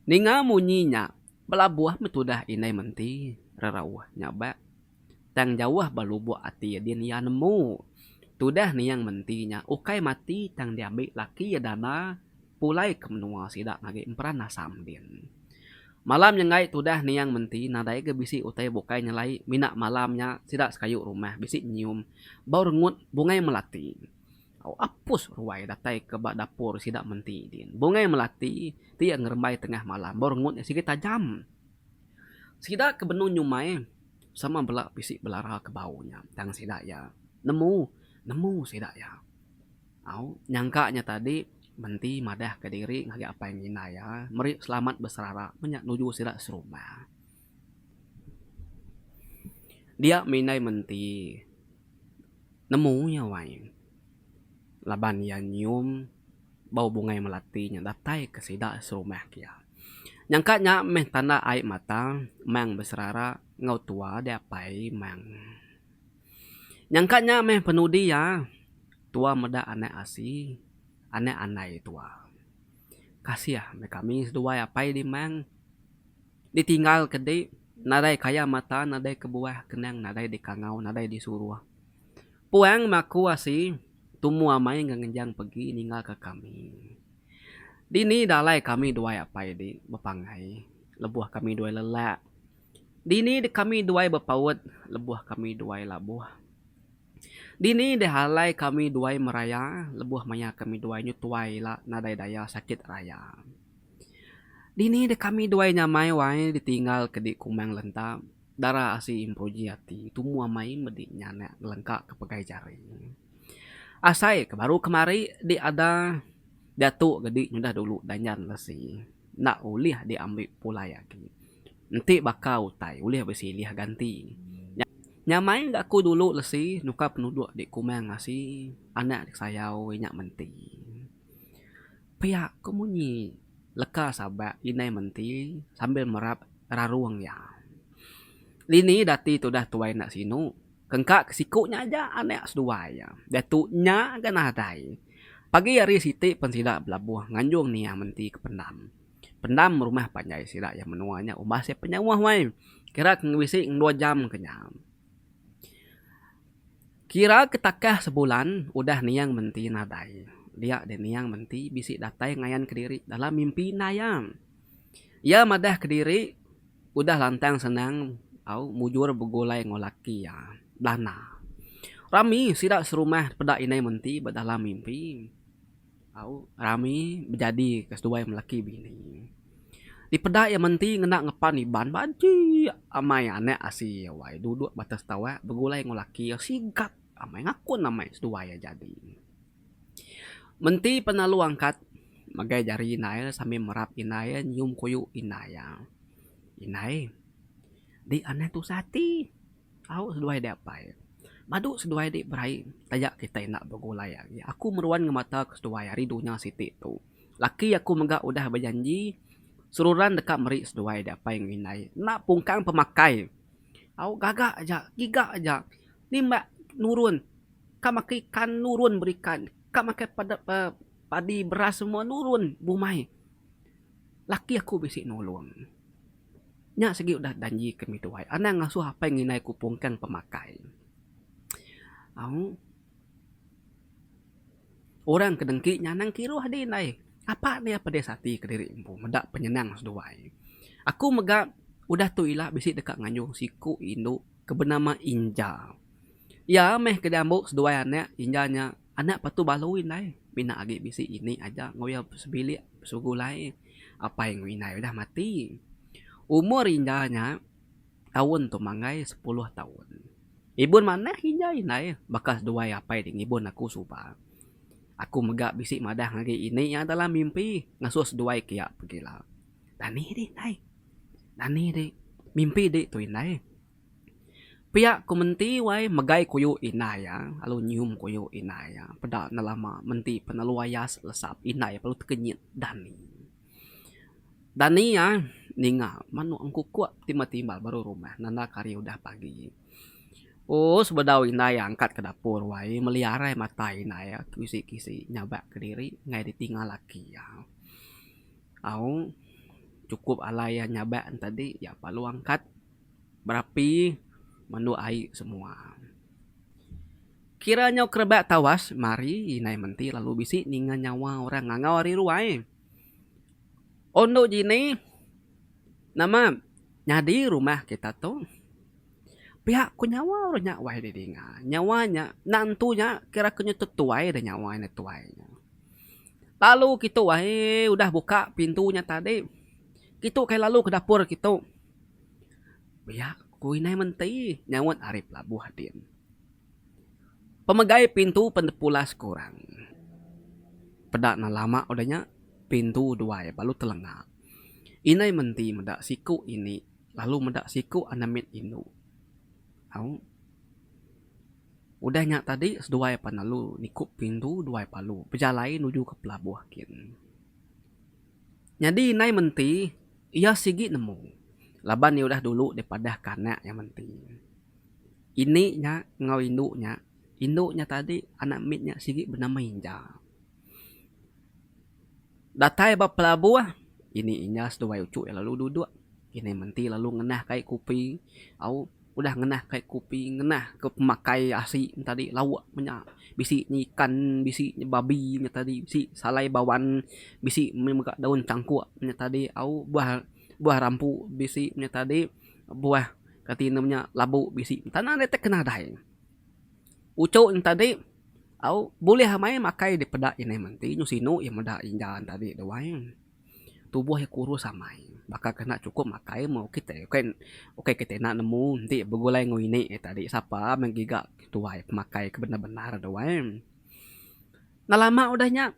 Ninga munyinya belabuah metudah inai menti rerawah nyabak. Tang jauh balubuak ati dia ya nemu. Tudah ni yang mentinya. Ukai mati tang diambil laki ya dana. Pulai ke menua sidak ngagi emperan nasam din. Malam yang ngai tudah ni yang menti. Nadai ke bisi utai bukai nyalai. Minak malamnya sidak sekayuk rumah. Bisi nyium. Bau rengut bungai melati. Apus ruai datai ke bak dapur sidak menti din. Bungai melati. Tiak ngerembai tengah malam. Bau rengutnya sikit tajam. Sidak ke benu nyumai. Sama belak bisik belara ke baunya. Tang sidak ya. Nemu sidak ya. Nyangkanya tadi menti madah ke diri ngagi apa yang ngina ya. Meri selamat berserara menyak nuju sidak serumah. Dia minai menti. Nemunya wain. Laban ya nyium bau bungai melatinya datai ke sidak serumah kia. Nyangkanya meh tanda air mata mang berserara ngau tua dia pai mang. Nyangkanya meh penudi ya. Tua meda anak asi. Anak anai tua. Kasih ya me kami sedua ya pai di mang. Ditinggal kedi. Nadai kaya mata, nadai kebuah kenang, nadai di kangau, nadai di suruh. Puang maku asi. Tumu amai ngenjang pergi ninggal ke kami. Dini dalai kami dua ya pai di bepangai. Lebuah kami dua lelak. Dini kami dua berpaut, lebuah kami dua labuh. Dini dehalai kami duai meraya, lebuh maya kami duai nyutuai la nadai daya sakit raya. Dini de kami duai nyamai wai ditinggal kedik kumang lentap. Darah asi improji hati, tumua mai medik nyanek lengkak kepegai jari. Asai baru kemari di ada datuk gedik nyudah dulu danyan lesi. Nak ulih diambil pula lagi. Nanti bakal utai, ulih besi liah ganti. Nyamai gak aku dulu lesi, nuka penduduk di kumang ngasi, anak sayau nyak menti. Pihak kemunyi, leka sabak inai menti sambil merap raruang ya. Lini dati tu dah tuai nak sinu, kengkak sikuknya aja anak seduai ya. Datuknya kan adai. Pagi hari siti pensidak belabuh nganjung ni yang menti ke pendam. Pendam rumah panjai sidak yang menuanya ubah saya penyawah wai. Kira ngwisi 2 jam kenyam. Kira ketakah sebulan udah niang menti nadai. Dia dan niang menti bisik datai ngayan kediri dalam mimpi nayam. Ya madah kediri udah lantang senang au mujur begulai ngolaki ya. Dana. Rami sidak serumah pedak inai menti dalam mimpi. Au rami menjadi keseduai melaki bini. Di pedak yang menti ngenak ngepan iban banci amai anek asi wai duduk batas tawa begulai ngolaki ya sigat amai ngaku namai seduai ya jadi. Menti penalu angkat magai jari inai sambil merap inai nyium kuyu inai ya. Inai di aneh tu sati. Au seduai dia apa ya. Madu seduai di berai. Tajak kita nak bergulai lagi. Aku meruan ngemata ke seduai hari dunia siti tu. Laki aku megak udah berjanji. Sururan dekat meri seduai dia apa yang inai. Nak pungkang pemakai. Au gagak aja. Gigak aja. Ni mbak nurun. Kau makai ikan nurun berikan. Kau makai padi beras semua nurun bumai. Laki aku bisik nolong. Nyak segi udah janji kami tuai. Anak ngasuh apa yang inai kupungkan pemakai. Au. Orang kedengki nyanang kiruh di inai. Apa ni apa dia sati ke diri empu. Medak penyenang seduai. Aku megak udah tu ilah bisik dekat nganjung siku induk kebenama Inja. Ya meh kedambuk seduai anak Injanya. Anak patu balu inai. Bina agi bisik ini aja ngoyak sebilik sugulai. Apa yang inai udah mati. Umur Injanya tahun tu mangai 10 tahun. Ibun mana Inja inai bakas dua apa ding ibun aku supa. Aku megak bisik madah lagi ini yang dalam mimpi ngasuh dua kia pergilah. Dani di inai. Dani di mimpi di tu inai. Pihak ku menti wai megai kuyu inai ya, lalu nyium kuyu inai ya. Pada nalama menti penaluayas lesap inai perlu terkenyit Dani. Dani ya ninga manu angku kuat timbal baru rumah nanda kari udah pagi. Oh sebedau inai angkat ke dapur wai melihara mata inai ya kisi-kisi nyabak ke diri ngai ditinggal laki ya. Au cukup alai ya nyabak tadi ya palu angkat berapi manu air semua. Kiranya kerebak tawas mari inai menti lalu bisik ninga nyawa orang ngangau hari ruai. Ondo jini nama nyadi rumah kita tuh pihak ku nyawa orang nyak wai didinga nyawanya nantunya kira kenya tuai dan nyawanya tuainya. Lalu kita wai udah buka pintunya tadi kita kayak lalu ke dapur kita pihak ku inai menti nyawat arif labuh hadin pemegai pintu pendepulas kurang pedak na lama udahnya pintu dua ya balu telengah. Inai menti medak siku ini lalu medak siku anamit inu. Au. Udah nyak tadi seduai panalu nikup pintu duai palu berjalai nuju ke pelabuh kin. Jadi inai menti ia sigi nemu. Laban ni udah dulu daripada kanak yang menti. Ini nya ngau induknya. Induknya tadi anak mitnya sigi bernama Inja. Datai bab pelabuh ini inya seduai ucuk yang lalu duduk. Ini menti lalu ngenah kai kupi. Au udah ngenah kai kupi, ngenah ke pemakai asi tadi lawak punya. Bisi ikan, bisi babi tadi, bisi salai bawan, bisi memegak daun cangkuk tadi. Au buah rampu bisi tadi, buah katinamnya labu bisi. Tanah detek kena dai. Ucok yang tadi, au boleh hamai makai di pedak ini menti nyu sinu yang meda injan tadi doang. Tubuh yang kurus samai. Baka kena cukup makai mau kita kan oke kita nak nemu nanti begulai nguini tadi siapa menggigak tuai pemakai kebenar-benar doang. Nah lama udahnya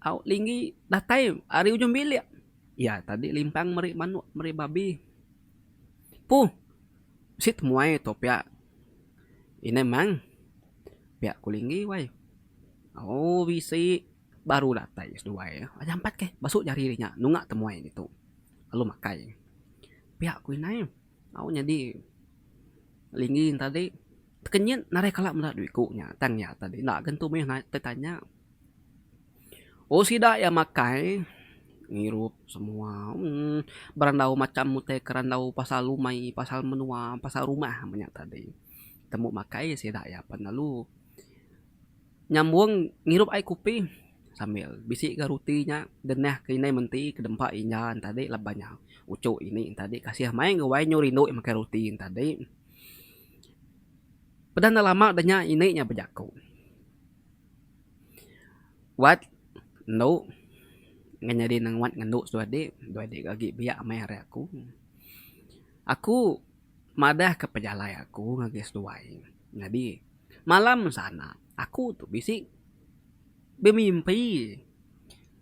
au linggi datai ari ujung bilik. Ya tadi limpang meri manuk meri babi. Puh, sit muai topia. Ini mang pihak kulinggi wai. Oh bisi baru datai dua ya. Aja empat ke basuk jari nya nunggak temuai itu. Lalu makai. Pihak kuinai. Au jadi linggi tadi kenyit narai kalak mendak duitku nya tanya tadi nak gentu meh tanya. Oh sida ya makai ngirup semua berandau macam mute kerandau pasal lumai pasal menua pasal rumah banyak tadi temu makai sida ya penalu nyambung ngirup ai kupi sambil bisik garutinya denah kini menti kedempa inyan tadi lebanya ucuk ini tadi kasih main gawai nyurindo makai rutin tadi pedana lama danya ini nya bejaku what no nganyadi nang wat nganduk dua dek gagi biak mai hari aku madah ke pejalai aku ngagis duai jadi malam sana aku tuh bisik bermimpi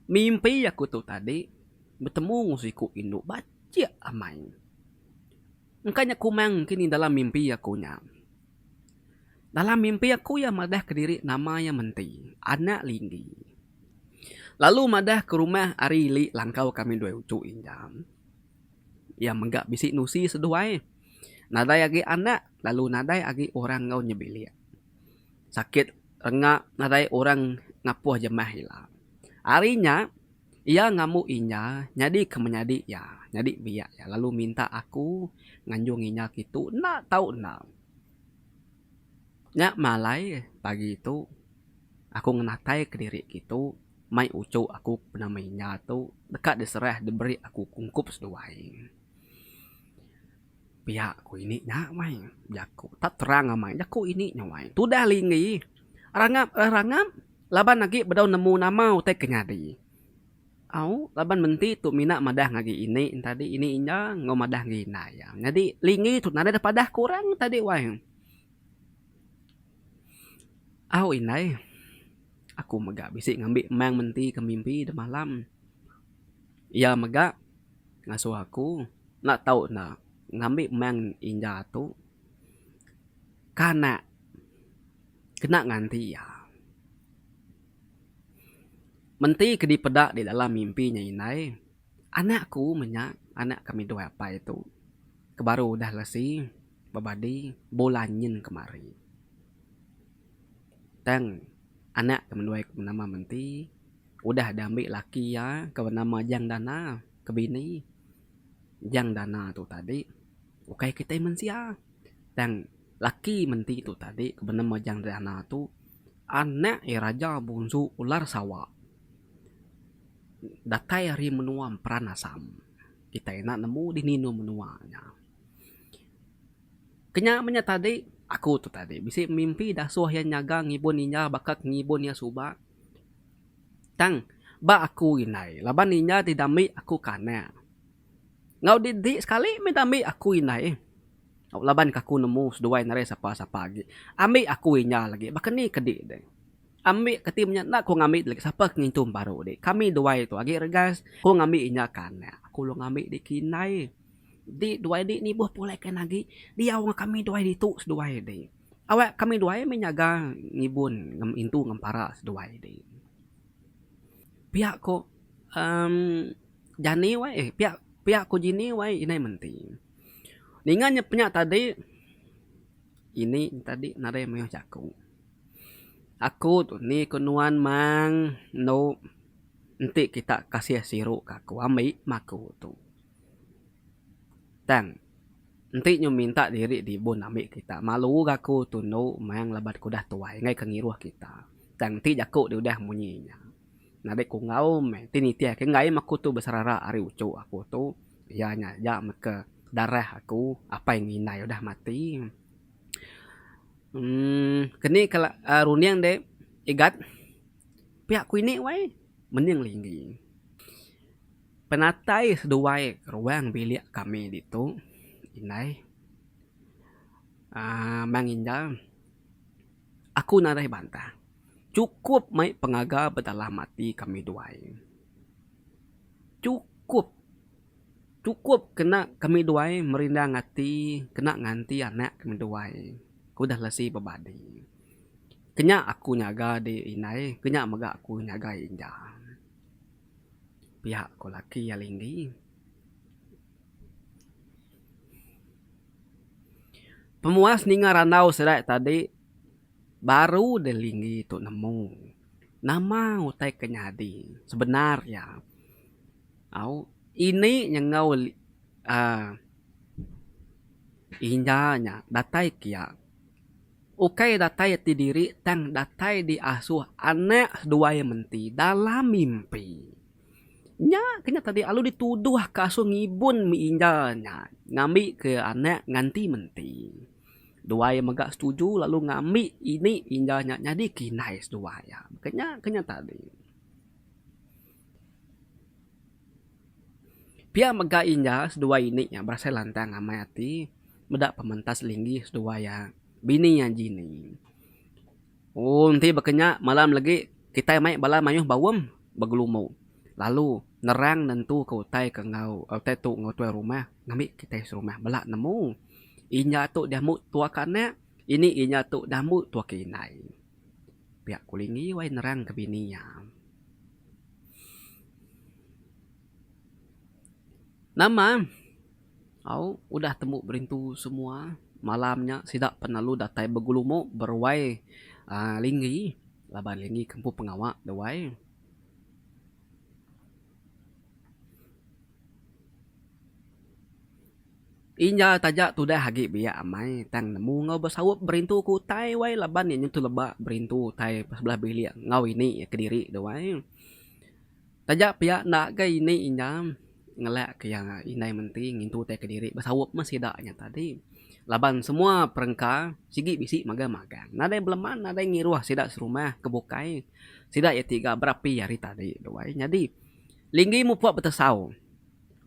mimpi aku tuh tadi bertemu ngusiku induk baca amai makanya kumang kini dalam mimpi aku nya dalam mimpi aku ya madah ke diri nama yang menti anak linggi lalu madah ke rumah Ari Li langkau kami dua ucu injam. Yang menggak bisik nusi seduai. Nadai agi anak, lalu nadai agi orang ngau nyebili. Sakit rengak nadai orang ngapuh jemah hilang. Arinya ia ngamu inya nyadi kemenyadi ya, nyadi biak ya. Lalu minta aku nganjunginya gitu, nak tahu nak. Nyak malai pagi itu aku ngenatai ke diri gitu. Mai ucuk aku namanya tu dekat diserah diberi aku kungkup seduai. Pihak aku ini nyak mai jaku tak terang amai jaku ini nyawai. Tu dah lingi. Rangap laban lagi bedau nemu nama utai kenyadi. Au laban menti tu mina madah ngagi ini tadi ini inya ngomadah ngina ya. Jadi lingi tu nada padah kurang tadi wai. Au inai aku megak bisik ngambil mang menti ke mimpi de malam. Ya megak ngasuh aku nak tahu nak ngambil mang inja tu karena kena nganti ya. Menti ke di pedak di dalam mimpinya inai. Anakku menyak anak kami dua apa itu. Kebaru dah lesi babadi bolanyin kemari. Tang anak kemenduai nama menti udah ada ambil laki ya ke nama Jang Dana ke bini Jang Dana tu tadi oke kita mensia dan laki menti itu tadi ke nama Jang Dana tu anak raja bungsu ular sawah datai hari menuam pranasam kita enak nemu di nino menuanya kenyamanya tadi aku tu tadi bisa mimpi dah suah yang nyaga ngibun ninya bakak ngibun ya suba. Tang ba aku inai laban ninya didami aku kana. Ngau di sekali medami aku inai. Laban kaku nemu seduai nare sapa-sapa lagi. Ambil aku inya lagi. Bahkan ni kedi deh. Ambil ketimnya nak ko ngambil lagi siapa ngintum baru deh. Kami dua itu lagi regas ko ngambil inya kana. Aku lo ngambil di kinai. Di dua di ni buh pulai kan lagi dia awak kami dua di tu dua di awak kami dua menyaga ngibun ngam intu ngampara dua di pihak ko jani wae pihak ko jini wae ini menti ningannya penyak tadi ini tadi nare meo jaku aku tuh ni kenuan mang no nanti kita kasih sirup kaku ambil maku tuh dan nanti nyo minta diri di bon ambil kita malu gaku tuno mang labat kudah tuai ngai kengiruh kita dan nanti jaku dia udah munyinya nade ku ngau me tini tia ke ngai maku tu besarara ari ucu aku tu ya nya ya ke darah aku apa yang inai udah mati Kini kalau runiang deh igat pihak ku ini wai mending linggi. Penatai seduai ruang bilik kami itu inai manginjal aku narai bantah. Cukup mai pengaga bedalah mati kami duai. Cukup cukup kena kami duai merindah ngati kena nganti anak kami duai. Ku dah lesi bebadi. Kenya aku nyaga di inai, kenya maga aku nyaga inja. Pihak ko laki ya linggi. Pemuas ninga ranau serai tadi baru delinggi tu nemu. Nama utai kenyadi sebenarnya. Au ini nyengau injanya datai kia. Ukai datai ti diri tang datai di asuh anak dua yang menti dalam mimpi. Nya kenya tadi alu dituduh kasu ngibun mi injanya ngami ke anak nganti menti. Dua yang megak setuju lalu ngami ini injanya jadi kinais dua ya. Kenya tadi. Pia megak inja sedua ini ya berasa lantang ngamai hati medak pementas linggi sedua ya bini yang jini. Oh nanti bekenya malam lagi kita mai bala mayuh bawem begelumu. Lalu nerang nentu ke utai ke ngau utai tu ngau tuai rumah ngambil kita rumah belak nemu inya tu damu tua kana ini inya tu damu tua kinai pihak kulingi wai nerang ke bininya nama udah temu berintu semua malamnya sidak penalu datai begulumu berwai linggi laban linggi kempu pengawak dewai. Inya tajak tu dah hagi biak amai tang nemu ngau bersawup berintu ku tai wai laban ni tu lebak berintu tai sebelah bilik ngau ini kediri dewai. Tajak pihak nak ke ini inya ngelak ke yang inai menti ngintu tai kediri bersawup masih daknya tadi. Laban semua perengka sigi bisi magang-magang. Nada beleman nada ngiruah sidak serumah kebukai. Sidak ya tiga berapi hari tadi dewai. Jadi linggi mu puak betesau.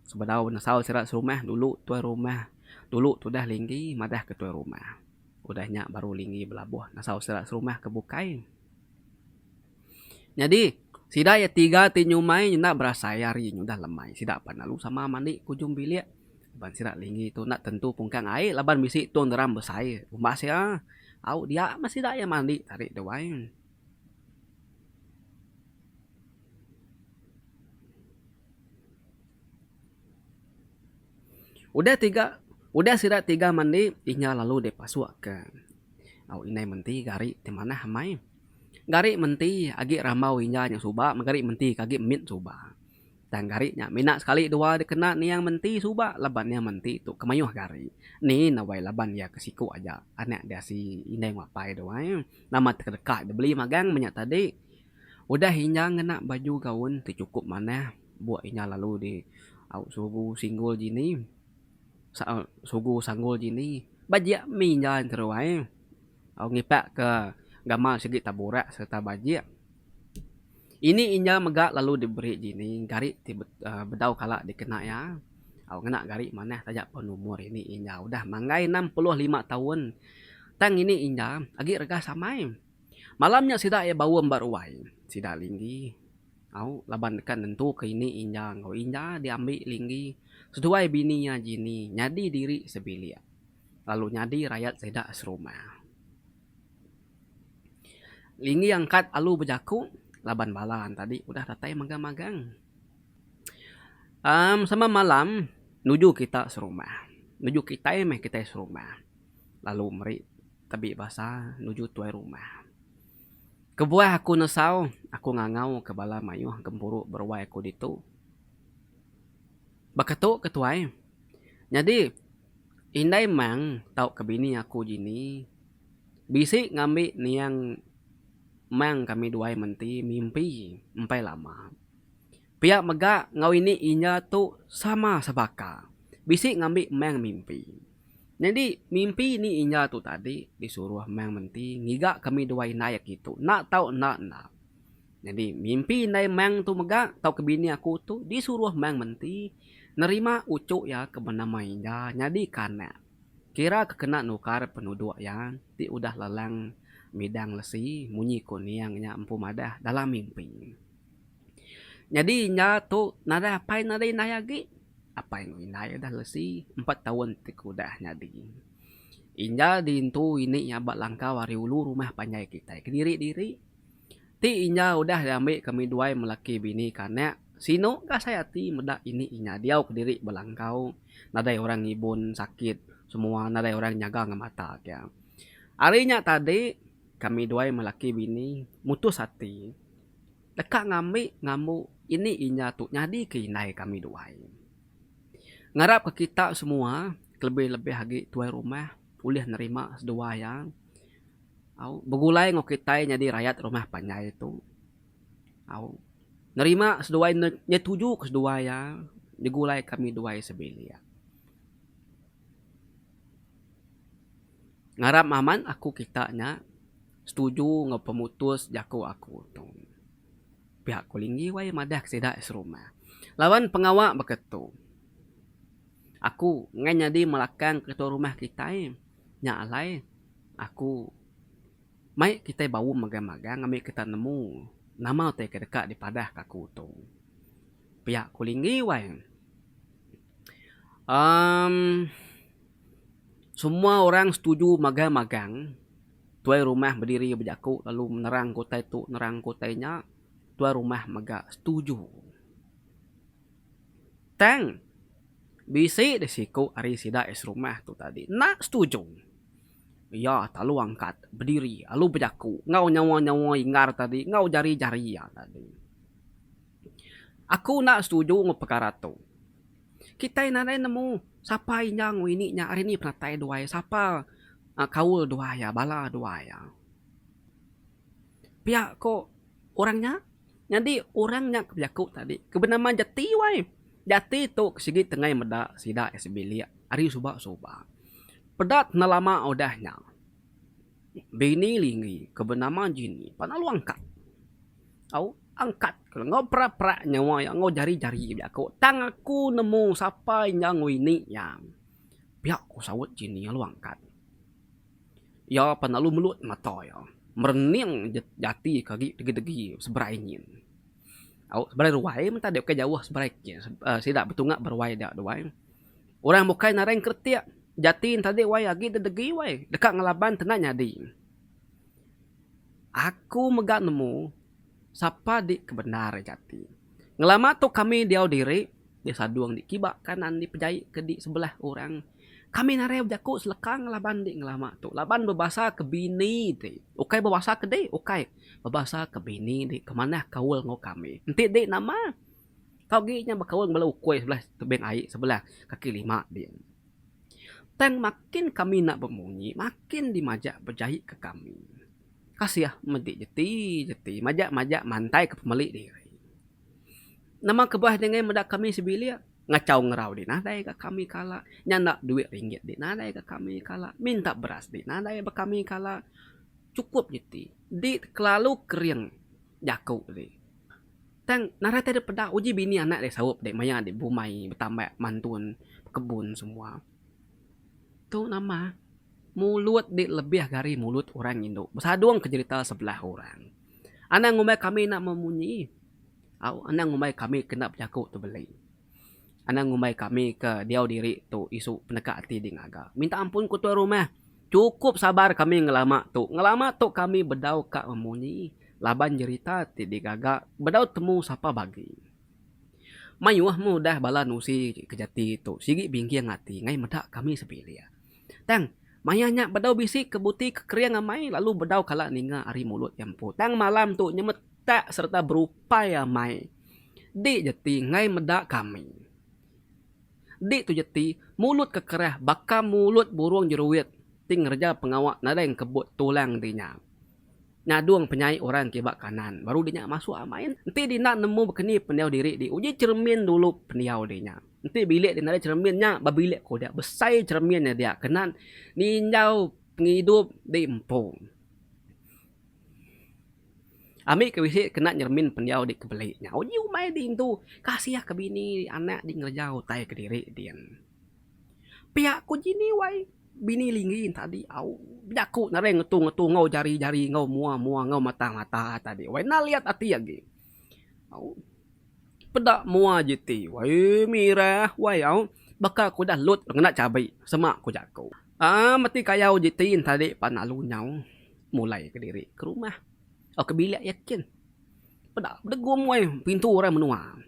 Sebedau nasau sirat serumah dulu tuai rumah dulu tu dah linggi madah ke tuai rumah udahnya baru linggi belabuh nasau sirat serumah ke bukai jadi sida ya tiga tinyumai nyenda berasa yari nyudah lemai sida panalu sama mandi kujung bilik ban sirat linggi tu nak tentu pungkang air laban bisi tu neram besai umbas ya au dia masih dak ya mandi tarik dewai. Udah sirat tiga mandi, inya lalu depasuk ke. Au inai menti gari di mana hamai. Gari menti agi ramau inya yang suba, gari menti kagi min suba. Dan gari nya minak sekali dua dikena ni yang menti suba, laban yang menti tu kemayuh gari. Ni nawai laban ya kesiku aja. Anak dia si inai ngapai doa. Nama terdekat dia beli magang banyak tadi. Udah inya ngena baju gaun cukup mana buat inya lalu di au subuh singgul jini sugu sanggul jini bajia minjan teruai au ngipak ke gamal segi tabura serta bajia ini inja megak lalu diberi jini gari bedau kala dikena ya au ngena gari mana saja penumur ini inja udah manggai 65 tahun tang ini inja agi rega samai malamnya sida ya bawem baruai sida linggi au laban kan tentu ke ini inja ngau inja diambil linggi sesuai bininya jini nyadi diri sebilia lalu nyadi rakyat sedak serumah linggi angkat alu bejaku laban balan tadi udah datai magang-magang sama malam nuju kita serumah nuju kita kita serumah lalu meri tabi bahasa nuju tuai rumah kebuah aku nesau aku ngangau ke bala mayuh gempuru berwai aku ditu Baketu ketuai. Jadi indai mang tau kebini aku jini bisi ngambil niang mang kami duai menti mimpi empai lama. Pihak mega ngau ini inya tu sama sebaka. Bisi ngambil mang mimpi. Jadi mimpi ni inya tu tadi disuruh mang menti ngiga kami dua inai gitu. Nak tahu nak. Jadi mimpi inai mang tu megak tau kebini aku tu disuruh mang menti nerima ucuk ya ke nama inya. Jadi karena kira kekena nukar penduduk yang ti udah lelang midang lesi munyi kuniangnya empu madah dalam mimpi. Jadi inya tu nada apa nada inai lagi apa yang inai dah lesi 4 tahun tiku dah nyadi. Inya dintu ini ya bak langkah wari ulu rumah panjai kita kediri-diri. Ti inya udah ambil kami dua melaki bini karena sino gak saya ti medak ini inya dia kediri belangkau nadai orang ibun sakit semua nadai orang nyaga ngemata ya. Harinya tadi kami dua melaki bini mutus hati. Dekat ngamu ini inya tu nyadi ke inai kami dua. Ngarap ke kita semua lebih-lebih lagi tuai rumah boleh nerima sedua yang begulai ngok kita jadi rakyat rumah panjai itu nerima sedua nyetuju ke sedua yang digulai kami dua sebelia ngarap aman aku kitanya setuju ngepemutus jaku aku tuh pihak kulinggi wai madah sedak serumah lawan pengawak beketu aku ngan jadi melakang ketua rumah kita nya alai aku mai kita bau magang-magang ngambil kita nemu nama teh kedekat di padah kaku tu pihak kulinggi wai semua orang setuju magang-magang tuai rumah berdiri berjaku lalu menerang kota itu nerang kotanya tuai rumah maga setuju tang bisi desiku ari sida es rumah tu tadi nak setuju ya talu angkat berdiri lalu berjaku ngau nyawa ingar tadi ngau jari-jari ya tadi aku nak setuju ngau perkara tu kita nanai nemu siapa yang ini nya hari ni pernah tai dua siapa kaul dua ya bala dua ya pihak kok orangnya jadi orangnya berjaku tadi kebenaran jati wai jati tu segi tengah meda sida esbelia ari suba pedat nalama odahnya bini lingi kebenaran jini panalu angkat angkat kalau ngau pra nyawa yang ngau jari-jari aku tang aku nemu siapa yang ini yang pihak ku sawut jini lu angkat ya panalu melut mata ya merening jati kaki degi-degi seberaingin seberai ruai minta dia ke jauh seberai tidak betungak berwai dak duai orang bukai nareng kertia jatin tadi wai lagi dedegi wai dekat ngelaban tenang nyadi aku megak nemu siapa di kebenar jati ngelama tu kami diau diri di saduang di kibak kanan di pejai ke di sebelah orang kami nare jaku selekang laban di ngelama tu laban berbahasa ke bini ti ukai berbahasa ke de ukai berbahasa ke bini di kemana kaul ngau kami nanti de nama kau ginya berkaul belau ukui sebelah tebing air sebelah kaki lima dia dan makin kami nak berbunyi makin dimajak berjahit ke kami kasih ya medik jeti majak mantai ke pemilik diri nama kebah dengan medak kami sebilia ngacau ngerau di nadai ke kami kala nyandak duit ringgit di nadai ke kami kala minta beras di nadai ke kami kala cukup jeti di kelalu kering jaku di tang narate de pedak uji bini anak de sawup de maya di bumai bertambah mantun kebun semua tu nama mulut di lebih dari mulut orang Indo bersaduang ke cerita sebelah orang anak ngumai kami nak memunyi anak ngumai kami kena berjaku tu beli anak ngumai kami ke diau diri tu isu pendekat hati di ngaga minta ampun ketua rumah cukup sabar kami ngelama tu kami bedau kak memunyi laban cerita ti di gaga bedau temu siapa bagi mayuah mudah bala nusi kejati tu sigi bingki ngati ngai medak kami sepilia tang mayanya bedau bisi kebuti kekeriang amai lalu bedau kala ninga ari mulut yang putang malam tu nyemetak serta berupaya mai di jati ngai medak kami di tu jeti mulut kekerah baka mulut burung jeruit ting reja pengawak nada yang kebut tulang dinya nyadung penyai orang kibak kanan baru dinya masuk amain nanti di nak nemu bekeni pendiau diri di uji cermin dulu pendiau dinya Nanti bilik dia ada cerminnya, bilik ko dia besar cerminnya dia kenan ninjau penghidup di empung. Ambil ke wisit kena nyermin pendiau di kebeliknya. Oh, you main di itu. Kasih ya ke bini anak di ngerjau tay ke diri dia. Pihak ku jini wai. Bini linggin tadi. Au. Jaku nareng ngetu ngau jari-jari ngau mua ngau mata-mata tadi. Wai na lihat hati lagi. Au. Pedak mua jiti. Wai mirah. Wai au. Baka ku dah lut kena cabai. Semak ku jaku. Mati kayau jitin tadi panalu nyau. Mulai ke diri ke rumah. Oh, ke bilik yakin. Pedak bedegum wai pintu orang menua.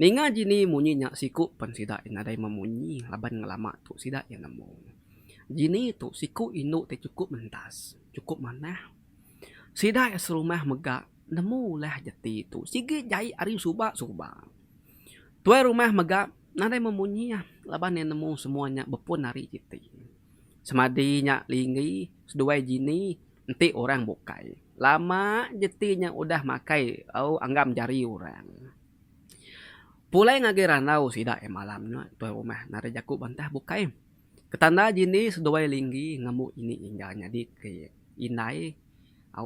Ninga jini munyinya siku pensida inadai memunyi laban ngelama tu sida yang nemu. Jini tu siku induk te cukup mentas. Cukup mana? Sida ya serumah megak nemu lah jati tu. Sige jai ari suba. Tuai rumah megak nadai memunyi laban yang nemu semuanya bepun hari jiti. Semadinya linggi seduai jini nanti orang bukai. Lama jetinya udah makai anggam jari orang. Pulai ngagi ranau sida malamnya tuai rumah nare jaku bantah bukai. Ketanda jini seduai linggi ngamu ini injanya di ke inai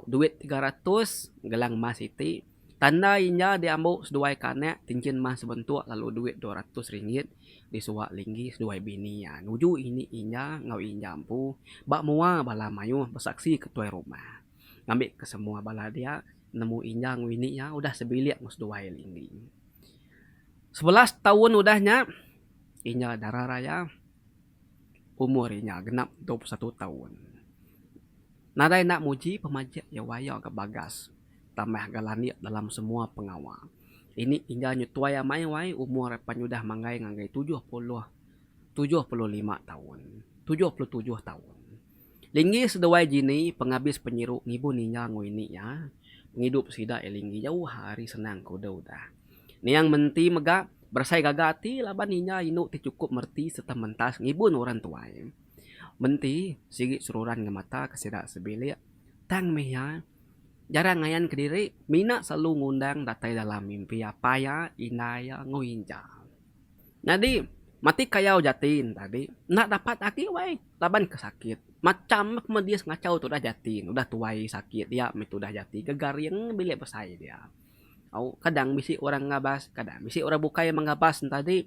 duit 300 gelang emas iti. Tanda inja diambil seduai kane cincin emas sebentuk lalu duit 200 ringgit disuak linggi seduai bini ya. Nuju ini inja ngau injampu bak mua bala mayu bersaksi ke tuai rumah. Ngambil ke semua bala dia nemu inja ngwini ya udah sebilik seduai linggi. 11 tahun udahnya inya darah raya umurnya genap 21 tahun. Nadai nak muji pemajak ya waya ke bagas tambah galani dalam semua pengawal. Ini inya nyutuai amai wai umur panyudah manggai ngangai 75 tahun. 77 tahun. Linggi seduai jini penghabis penyiru ngibu ninya ngwini ya. Ngidup sida linggi jauh hari senang kuda udah. Niang menti megak bersai gagati laban ninya inu ti cukup merti serta mentas ngibun orang tuai. Menti sigi sururan ngemata kesida sebilik tang meya jarang ngayan ke diri mina selalu ngundang datai dalam mimpi apa ya inaya ngoinja. Jadi mati kayau jatin tadi nak dapat aki wai laban kesakit. Macam dia ngacau tu dah jatin udah tuai sakit dia itu dah jati gegar yang bilik besai dia. Kadang bisi orang ngabas, kadang bisi orang bukai mengabas tadi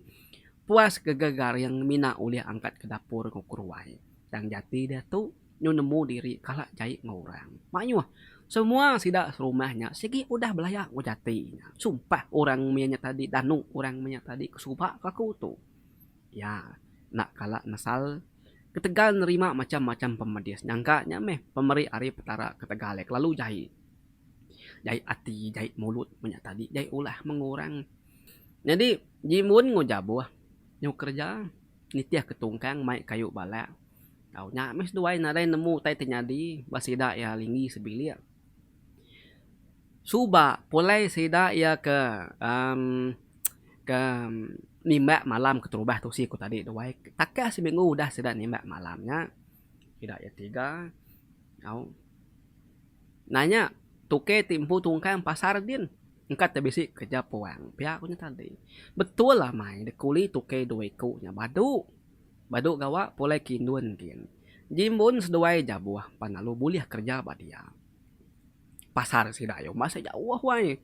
puas kegagar yang mina uliah angkat ke dapur ngukurwai. Dan jati dia tu nemu diri kalak jahit ngorang. Maknya semua sidak serumahnya segi udah belayak jatinya. Sumpah orang mianya tadi danu orang mianya tadi kesupak kaku tu. Ya nak kalak nasal ketegal nerima macam-macam pemedias nyangkanya meh pemeri ari petara ketegalek lalu jahit. Jahit hati, jahit mulut punya tadi, jahit ulah mengurang. Jadi jimun ngojabuh, nyu kerja nitiah ketungkang mai kayu bala. Tau nya mes duai nadai nemu tai tenyadi basida ya linggi sebilir. Suba pulai sida ya ke nimbak malam keterubah tu si ku tadi duai. Takah seminggu udah sida nimbak malamnya. Tidak ya 3. Tau. Nanya tuke timpu tungkang pasar din. Engkat terbisi kerja puang. Pihak punya tadi. Betul lah mai. Dekuli tuke dua ikunya. Badu gawa pulai kinduan kin. Jimbun seduai jabuah. Panalu boleh kerja badia. Pasar si dayo. Masa jauh wai.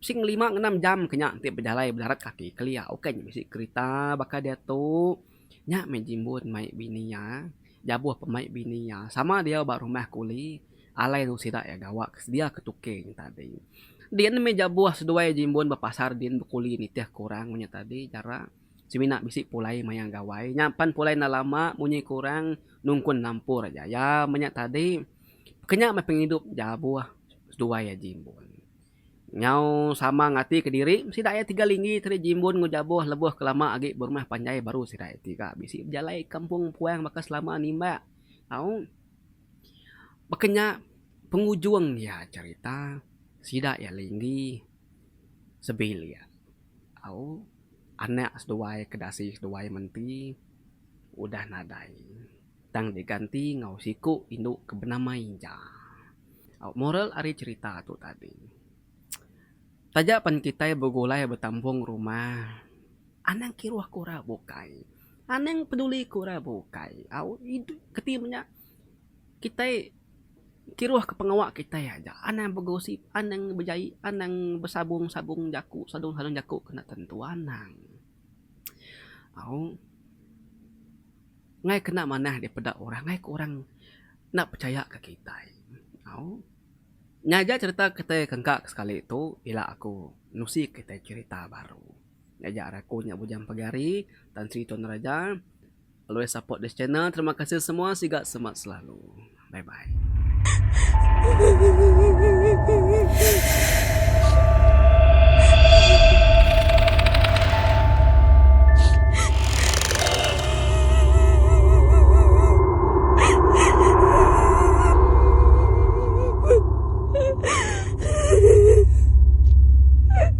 Sing 5-6 jam kenya. Nanti berjalai berdarat kaki. Kelia. Oke bisi kereta. Baka dia tu. Nyak main jimbun mai bininya. Jabuah pemain bininya. Sama dia bak rumah kuli. Alai tu sida ya gawa dia ketuke tadi. Dia meja buah seduai jimbon bapasar din bekuli ni teh kurang punya tadi cara simina bisi pulai mayang gawai nyampan pulai na lama munyi kurang nungkun nampur aja ya banyak tadi kenya mah penghidup jabuah seduai ya jimbon. Nyau sama ngati ke diri sida ya 3 linggi tadi jimbon ngujabuh lebuh kelama agi berumah panjai baru sida ya 3 bisi jalai kampung puang bakas lama nimba. Makanya penghujung ya cerita sida ya linggi sebil ya. Anak seduai kedasi seduai menti udah nadai. Tang diganti ngau siku induk kebenama inja. Moral ari cerita tu tadi. Taja pan kita begulai bertampung rumah. anang kiruah kura bukai, anang peduli kura bukai. Au itu ketimanya kita kiruah ke pengawak kita ya aja. Anang bergosip, anang berjai, anang bersabung-sabung jaku, sadung-sadung jaku kena tentu anang. Au ngai kena manah daripada orang, ngai ke orang nak percaya ke kita. Au nyaja cerita kita kengkak sekali itu bila aku nusi kita cerita baru. Nyaja aku nya bujang pagari Tan Sri Tuan Raja. Always support this channel. Terima kasih semua. Sigat semat selalu. Bye bye.